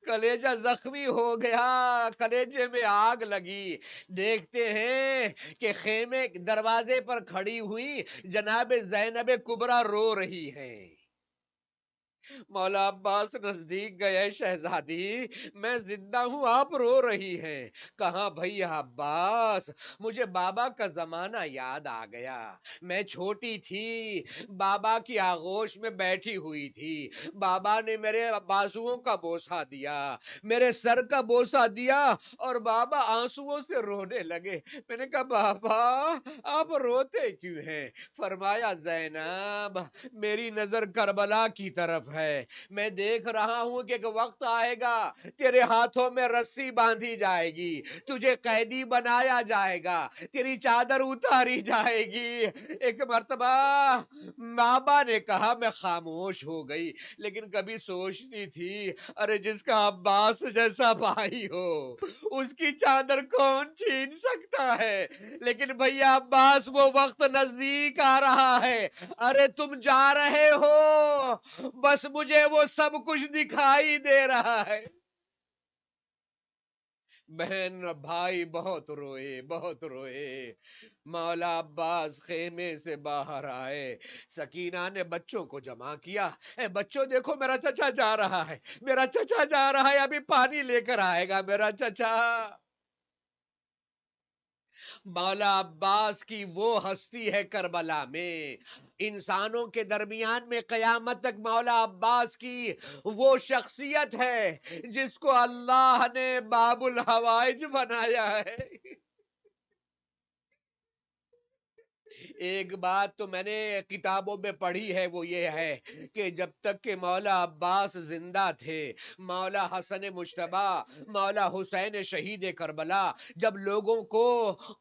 کلیجہ زخمی ہو گیا، کلیجے میں آگ لگی۔ دیکھتے ہیں کہ خیمے دروازے پر کھڑی ہوئی جناب زینب کبریٰ رو رہی ہیں۔ مولا عباس نزدیک گئے، شہزادی میں زندہ ہوں، آپ رو رہی ہیں۔ کہاں بھیا عباس، مجھے بابا کا زمانہ یاد آ گیا۔ میں چھوٹی تھی، بابا کی آغوش میں بیٹھی ہوئی تھی، بابا نے میرے بازوؤں کا بوسہ دیا، میرے سر کا بوسہ دیا، اور بابا آنسوؤں سے رونے لگے۔ میں نے کہا بابا آپ روتے کیوں ہیں؟ فرمایا زینب میری نظر کربلا کی طرف ہے، میں دیکھ رہا ہوں کہ ایک وقت آئے گا تیرے ہاتھوں میں رسی باندھی جائے گی، تجھے قیدی بنایا جائے گا، تیری چادر اتاری جائے گی۔ ایک مرتبہ بابا نے کہا، میں خاموش ہو گئی، لیکن کبھی سوچتی تھی ارے جس کا عباس جیسا بھائی ہو اس کی چادر کون چھین سکتا ہے؟ لیکن بھیا عباس وہ وقت نزدیک آ رہا ہے، ارے تم جا رہے ہو، بس مجھے وہ سب کچھ دکھائی دے رہا ہے۔ بہن بھائی بہت روئے، بہت روئے۔ مولا عباس خیمے سے باہر آئے، سکینہ نے بچوں کو جمع کیا، اے بچوں دیکھو میرا چچا جا رہا ہے، میرا چچا جا رہا ہے، ابھی پانی لے کر آئے گا میرا چچا۔ مولا عباس کی وہ ہستی ہے کربلا میں، انسانوں کے درمیان میں قیامت تک مولا عباس کی وہ شخصیت ہے جس کو اللہ نے باب الحوائج بنایا ہے۔ ایک بات تو میں نے کتابوں میں پڑھی ہے، وہ یہ ہے کہ جب تک کہ مولا عباس زندہ تھے، مولا حسن مجتبی، مولا حسین شہید کربلا، جب لوگوں کو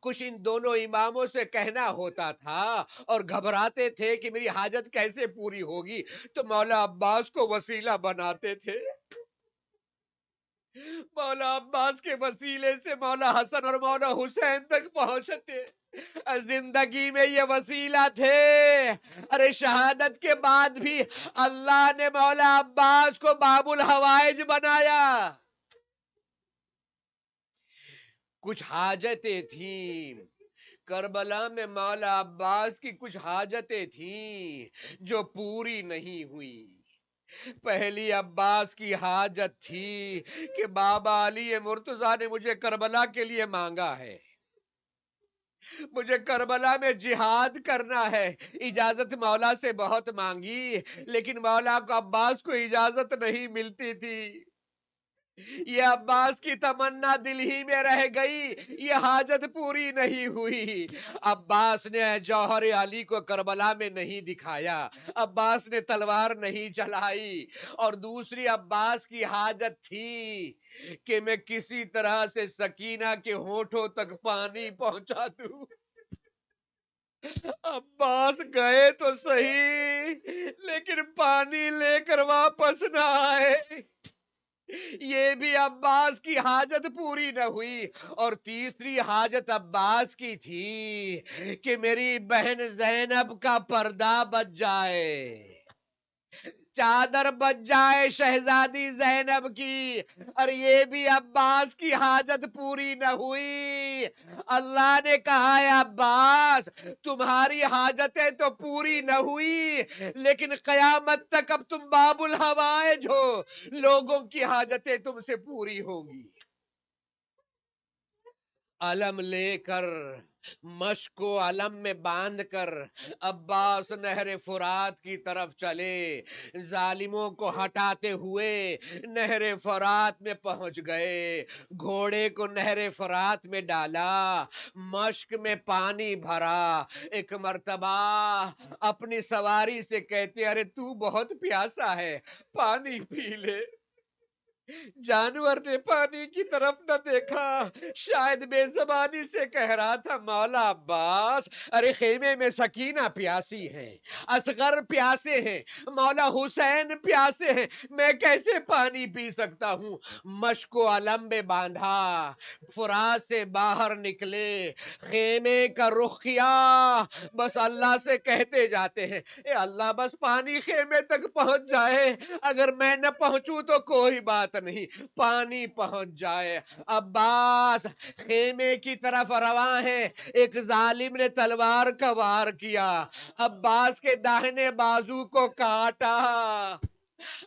کچھ ان دونوں اماموں سے کہنا ہوتا تھا اور گھبراتے تھے کہ میری حاجت کیسے پوری ہوگی، تو مولا عباس کو وسیلہ بناتے تھے۔ مولا عباس کے وسیلے سے مولا حسن اور مولا حسین تک پہنچتے، زندگی میں یہ وسیلہ تھے۔ ارے شہادت کے بعد بھی اللہ نے مولا عباس کو باب الحوائج بنایا۔ کچھ حاجتیں تھیں کربلا میں، مولا عباس کی کچھ حاجتیں تھیں جو پوری نہیں ہوئی۔ پہلی عباس کی حاجت تھی کہ بابا علی مرتضیٰ نے مجھے کربلا کے لیے مانگا ہے، مجھے کربلا میں جہاد کرنا ہے، اجازت مولا سے بہت مانگی، لیکن مولا کو عباس کو اجازت نہیں ملتی تھی۔ یہ عباس کی تمنا دل ہی میں رہ گئی، یہ حاجت پوری نہیں ہوئی۔ عباس نے جوہر علی کو کربلا میں نہیں دکھایا، عباس نے تلوار نہیں چلائی، اور دوسری عباس کی حاجت تھی کہ میں کسی طرح سے سکینہ کے ہونٹوں تک پانی پہنچا دوں۔ عباس گئے تو صحیح، لیکن پانی لے کر واپس نہ آئے۔ یہ بھی عباس کی حاجت پوری نہ ہوئی۔ اور تیسری حاجت عباس کی تھی کہ میری بہن زینب کا پردہ بچ جائے، چادر بچ جائے شہزادی زینب کی، اور یہ بھی عباس کی حاجت پوری نہ ہوئی۔ اللہ نے کہا ہے عباس تمہاری حاجتیں تو پوری نہ ہوئی، لیکن قیامت تک اب تم باب الحوائج ہو، لوگوں کی حاجتیں تم سے پوری ہوں گی۔ علم لے کر، مشک کو علم میں باندھ کر عباس نہر فرات کی طرف چلے، ظالموں کو ہٹاتے ہوئے نہر فرات میں پہنچ گئے، گھوڑے کو نہر فرات میں ڈالا، مشک میں پانی بھرا، ایک مرتبہ اپنی سواری سے کہتے ارے تو بہت پیاسا ہے، پانی پی لے۔ جانور نے پانی کی طرف نہ دیکھا، شاید بے زبانی سے کہہ رہا تھا مولا عباس ارے خیمے میں سکینہ پیاسی ہیں، اصغر پیاسے ہیں، مولا حسین پیاسے ہیں، میں کیسے پانی پی سکتا ہوں؟ مشک و علم میں باندھا، فرات سے باہر نکلے، خیمے کا رخ کیا، بس اللہ سے کہتے جاتے ہیں اے اللہ بس پانی خیمے تک پہنچ جائے، اگر میں نہ پہنچوں تو کوئی بات نہیں، پانی پہنچ جائے۔ عباس خیمے کی طرف رواں ہے، ایک ظالم نے تلوار کا وار کیا، عباس کے داہنے بازو کو کاٹا،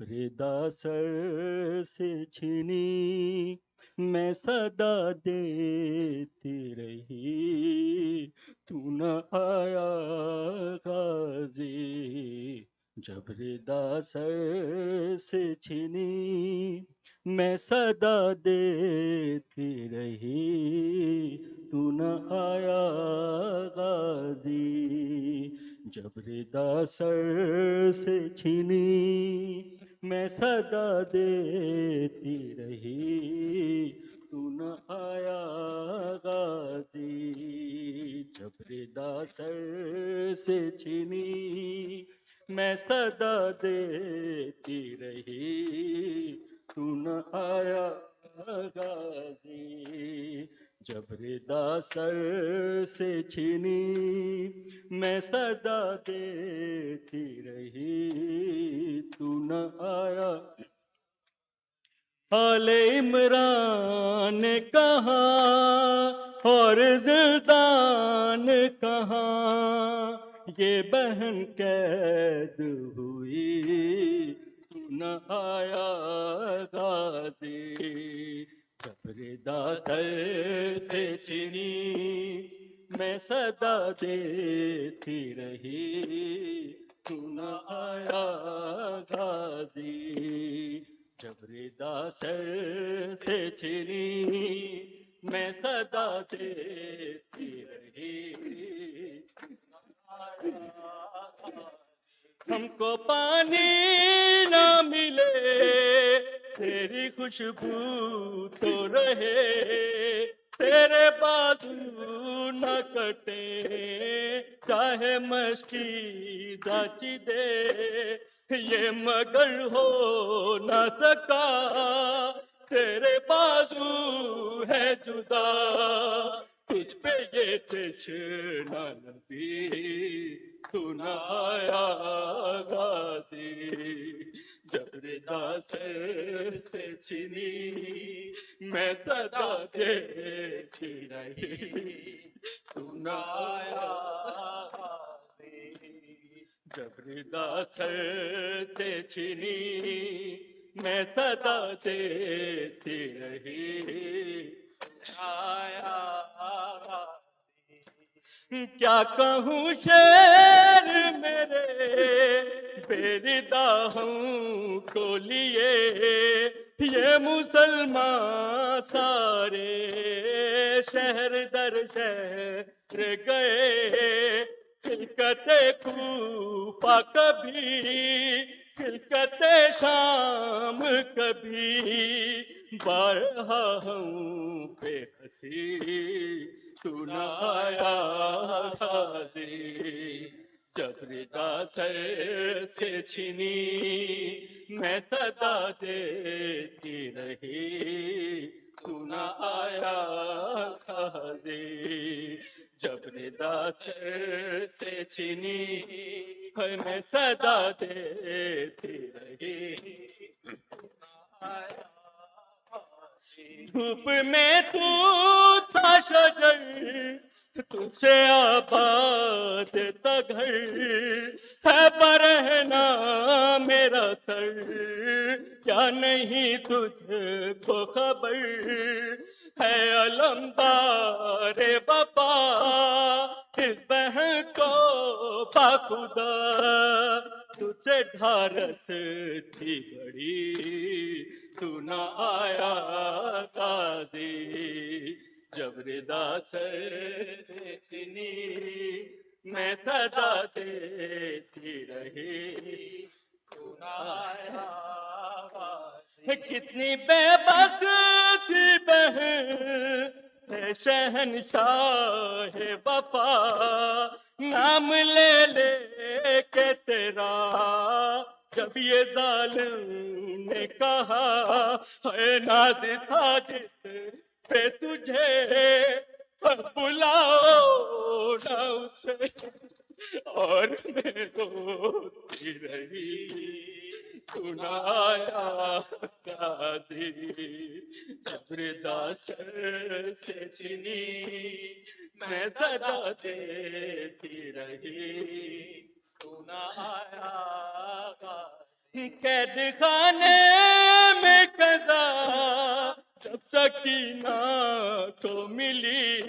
ردا سر سے چھینی میں صدا دیتی رہی تو نہ آیا غازی جب ردا سر سے چھینی میں صدا دیتی رہی تو نہ آیا غازی جب ردا سر سے چھینی میں صدا دیتی رہی تو نہ آیا غازی جب ردا سر سے چھینی میں صدا دیتی رہی تو نہ آیا غازی جب ردا سر سے چھینی میں صدا دیتی رہی تو نہ آیا آل عمران کہاں اور زلدان کہاں یہ بہن قید ہوئی تو نہ آیا غازی جب ردا سر سے چھینی میں صدا دیتی رہی تو نہ آیا غازی جب ردا سر سے چھینی میں صدا دیتی رہی ہم کو پانی نہ ملے تیری خوشبو تو رہے تیرے بازو نہ کٹے چاہے مشکی زاچی دے یہ مگر ہو نہ سکا تیرے بازو ہے جدا تجھ پہ یہ تشنا نبی تو نہ آیا غازی جب ردا سر سے چھینی میں صدا دیتی رہی تو نہ آیا غازی جب ردا سر سے چھینی میں صدا دیتی رہی آیا کیا کہوں شعر میرے بے ردا ہوں کو لیے یہ مسلمان سارے شہر در شہر گئے خلقت کوفہ کبھی خلقت شام کبھی بارہا ہوں بے حسی تو نہ آیا غازی جب ردا سر سے چھینی میں صدا دیتی رہی تو نہ آیا غازی جب ردا سر سے چھینی میں صدا دیتی رہی دھوپ میں تو تھا شجر تجھ سے آباد تھا گھر ہے برہنا میرا سر کیا نہیں تجھ کو خبر ہے علمدار وفا اس بہن کو باخدا تجھ سے ڈھارس تھی بڑی تو نہ آیا غازی جب ردا سر سے چھینی میں صدا دیتی رہی تو نہ آیا غازی کتنی بے بس تھی بہن ہے شہنشاہ وفا نام لے لے کے تیرا جب یہ ظالم نے کہا ہے ناز تھا جس پہ تجھے بلاؤ نہ اسے اور میں روتی رہی تو نہ آیا غازی جب ردا سر سے چھینی میں صدا دیتی رہی تو نہ آیا غازی قید خانے میں قضا جب سکینہ کو ملی،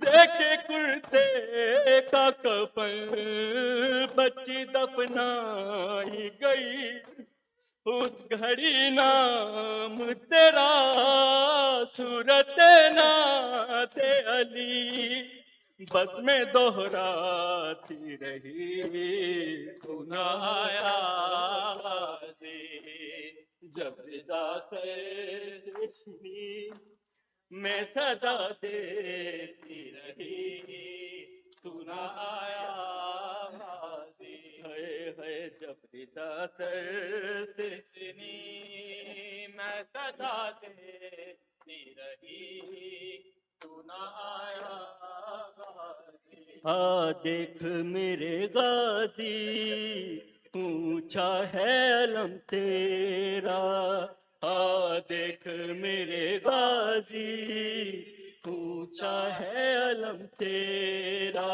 دیکھے کرتے کا کفن بچی دفنائی گئی، اس گھڑی نام تیرا صورت نعت علی بس میں دوہراتی رہی، تو نہ آیا غازی جب ردا سے چھنی میں صدا دیتی رہی، تو نہ آیا غازی ہے جب ردا سر سے چھنی میں صدا دیتی رہی، تو نہ آیا غازی دیکھ میرے غازی اونچا ہے علم تیرا، دیکھ میرے غازی اونچا ہے علم تیرا،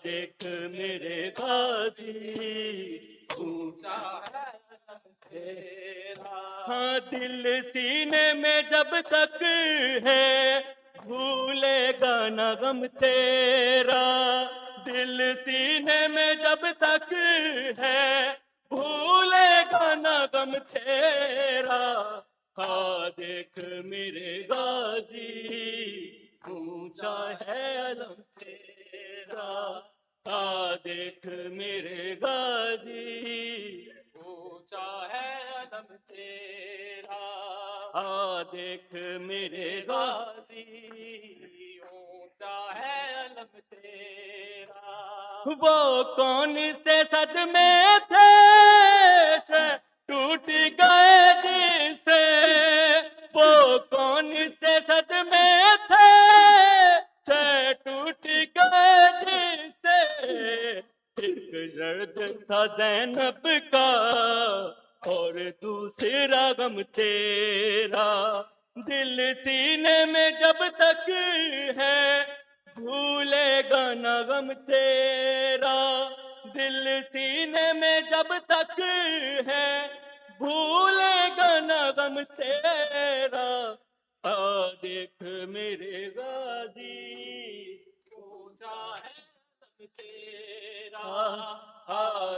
دیکھ میرے غازی اونچا ہے علم تیرا، دل سینے میں جب تک ہے بھولے گا نہ غم تیرا، دل سینے میں جب تک ہے بھولے گا نہ غم تیرا، دیکھ میرے غازی اونچا ہے علم تیرا، دیکھ میرے غازی اونچا ہے علم تیرا، دیکھ میرے غازی اونچا ہے علم تیرا، وہ کون سے صدمے تھے ٹوٹ گئے جس سے، وہ کون سے صدمے تھے ٹوٹ گئے جس سے، ایک درد تھا زینب کا اور دوسرا غم تیرا، دل سینے میں جب تک ہے بھولے گا نہ غم تیرا، دل سینے میں جب تک ہے بھولے گا نہ غم تیرا، دیکھ میرے غازی اونچا ہے غم تیرا،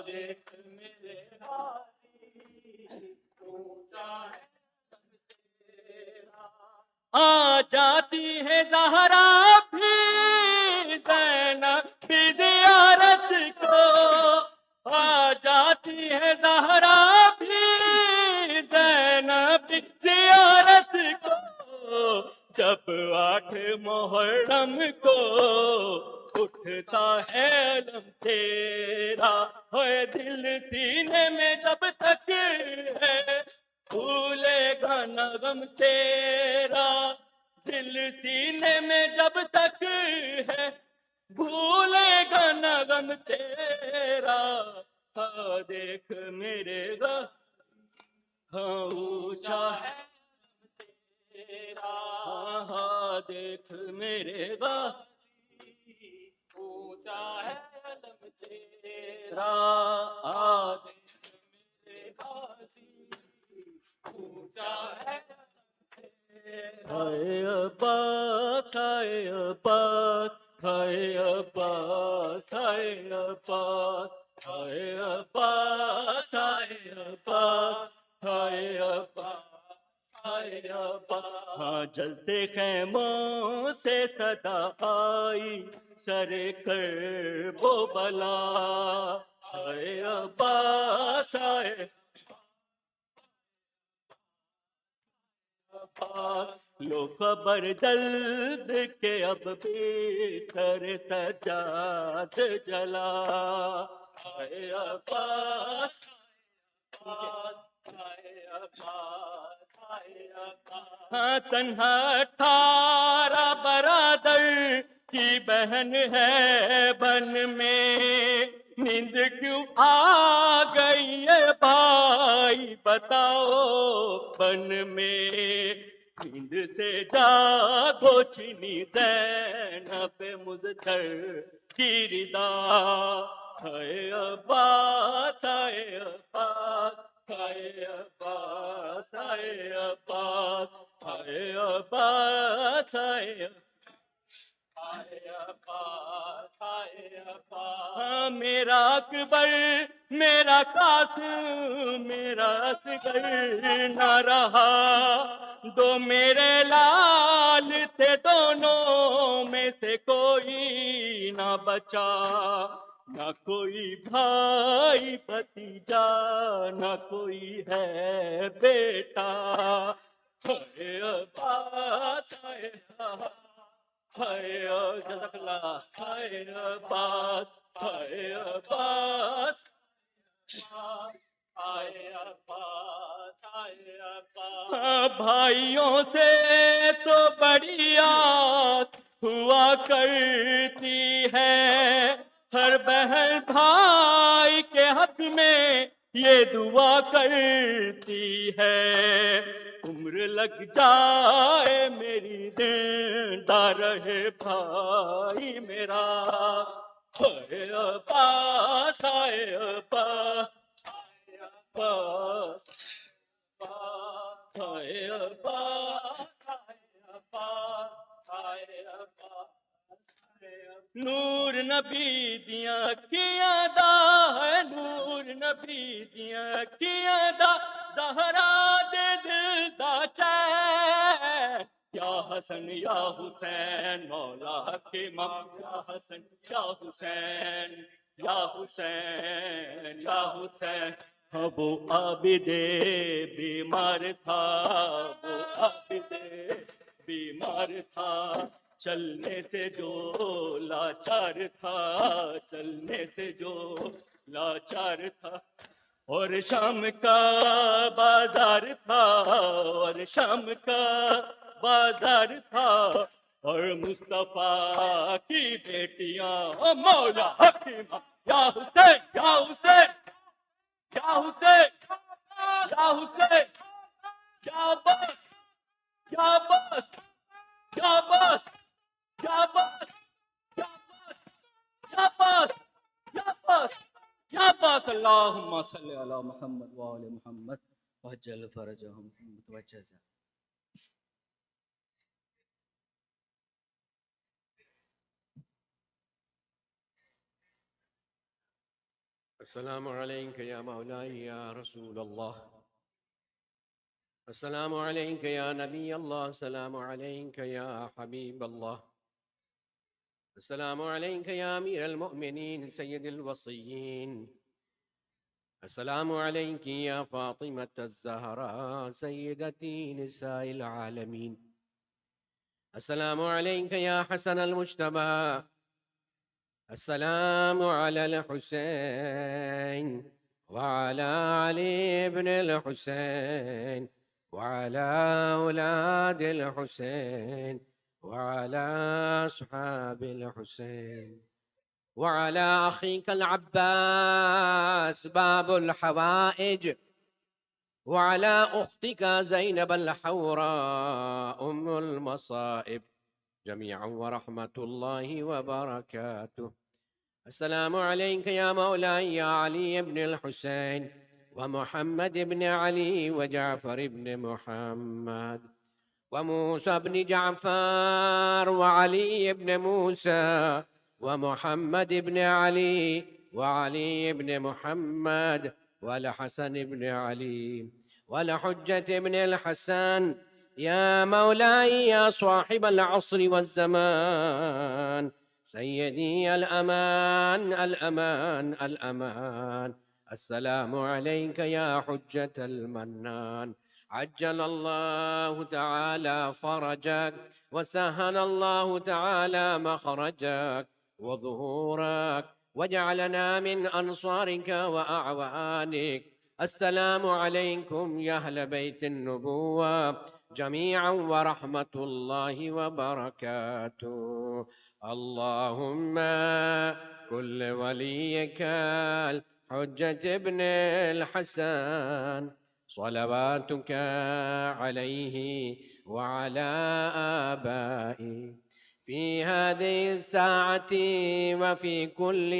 دیکھ میرے غازی اونچا ہے غم تیرا، آ جاتی ہے زہرا بھی زینب کی زیارت کو، آ جاتی ہے زہرا بھی زینب کی زیارت کو، جب 8 محرم کو اٹھتا ہے علم تیرا، ہوئے دل سینے میں جب تک ہے بھولے گا نہ غم تیرا، دل سینے میں جب تک ہے بھولے گا نہ غم تیرا، دیکھ میرے اونچا ہے غم تیرا، دیکھ میرے غازی اونچا ہے علم تیرا، دیکھ میرے غازی اونچا ہے ہائے عباس ہائے عباس ہائے عباس ہائے عباس ہائے عباس ہائے عباس ہائے عباس ہائے عباس، ہاں جلتے خیموں سے صدا آئی سر کرب و بلا، ہائے عباس ہائے لو خبر جلد کے اب بستر سجاد جلا، ہائے عباس ہائے عباس ہائے عباس، تنہا 18 برادر کی بہن ہے بن میں، نیند کیوں آ گئی ہے بھائی بتاؤ بن میں، نیند سے جاگو چنی زینب مضطر کی ردا ہے عباس ہے عباس ہے عباس ہے عباس ہے عباس ہے میرا اکبر میرا قاسم میرا اصغر نہ رہا دو میرے لال تھے دونوں میں سے کوئی نہ بچا نہ کوئی بھائی بھتیجا نہ کوئی ہے بیٹا ہے عباس ہے جزاک اللہ ہے عباس ہے عباس بھائیوں سے تو بڑی آس ہوا کرتی ہے ہر بہن بھائی کے حق میں یہ دعا کرتی ہے عمر لگ جائے میری زندہ رہے بھائی میرا ہے عباس ہے عباس عباس ہے عباس نور نبی دیاں کیاں دا ہے نور نبی دیاں کیاں دا زہرا دے دل دا چین یا حسن یا حسین مولا حکیم یا حسن یا حسین یا حسین یا حسین وہ عابد بیمار تھا وہ عابد بیمار تھا چلنے سے جو لاچار تھا چلنے سے جو لاچار تھا اور شام کا بازار تھا اور شام کا بازار تھا اور مصطفیٰ کی بیٹیاں مولا حکیمہ یا حسین یا حسین یا حسین یا حسین یا عباس یا عباس یا عباس یا عباس یا عباس یا عباس یا عباس اللہم صلی علی محمد وآل محمد وجل فرجہم متوجہ جا السلام عليك يا مولاي يا رسول الله السلام عليك يا نبي الله السلام عليك يا حبيب الله السلام عليك يا أمير المؤمنين سيد الوصيين السلام عليك يا فاطمة الزهراء سيدتي نساء العالمين السلام عليك يا حسن المجتبى السلام على الحسين وعلى علي بن الحسين وعلى أولاد الحسين وعلى أصحاب الحسين وعلى أخيك العباس باب الحوائج وعلى أختك زينب الحوراء أم المصائب جميعا ورحمة الله وبركاته السلام عليك يا مولاي يا علي بن الحسين ومحمد بن علي وجعفر بن محمد وموسى بن جعفر وعلي بن موسى ومحمد بن علي وعلي بن محمد والحسن بن علي والحجة بن الحسن يا مولاي يا صاحب العصر والزمان سيدي الأمان الأمان الأمان السلام عليك يا حجة المنان عجل الله تعالى فرجك وسهل الله تعالى مخرجك وظهورك وجعلنا من أنصارك وأعوانك السلام عليكم يا أهل بيت النبوة جميعا ورحمة الله وبركاته اللهم كل وليك الحجة ابن الحسن صلواتك عليه وعلى آبائه في في هذه الساعة وفي كل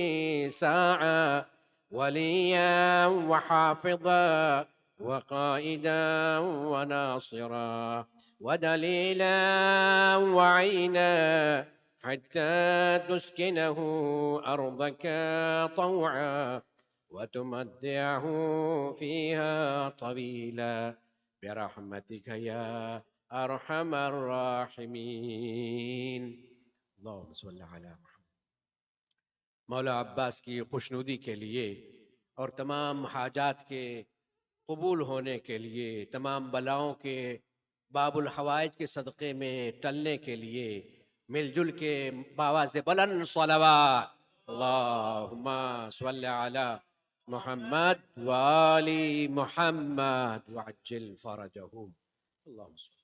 ساعة وليا وحافظا وقائدا وناصرا ودليلا وعينا حتى تسكنه أرضك طوعا وتمتعه فيها طويلا برحمتك يا أرحم الراحمين اللهم صل على محمد. مولا عباس کی خوشنودی کے لیے اور تمام حاجات کے قبول ہونے کے لیے، تمام بلاؤں کے باب الحوائج کے صدقے میں ٹلنے کے لیے مل جل کے باواز بلند صلوات اللہم صلی علی محمد وآل محمد وعجل فرجہم اللہم صلی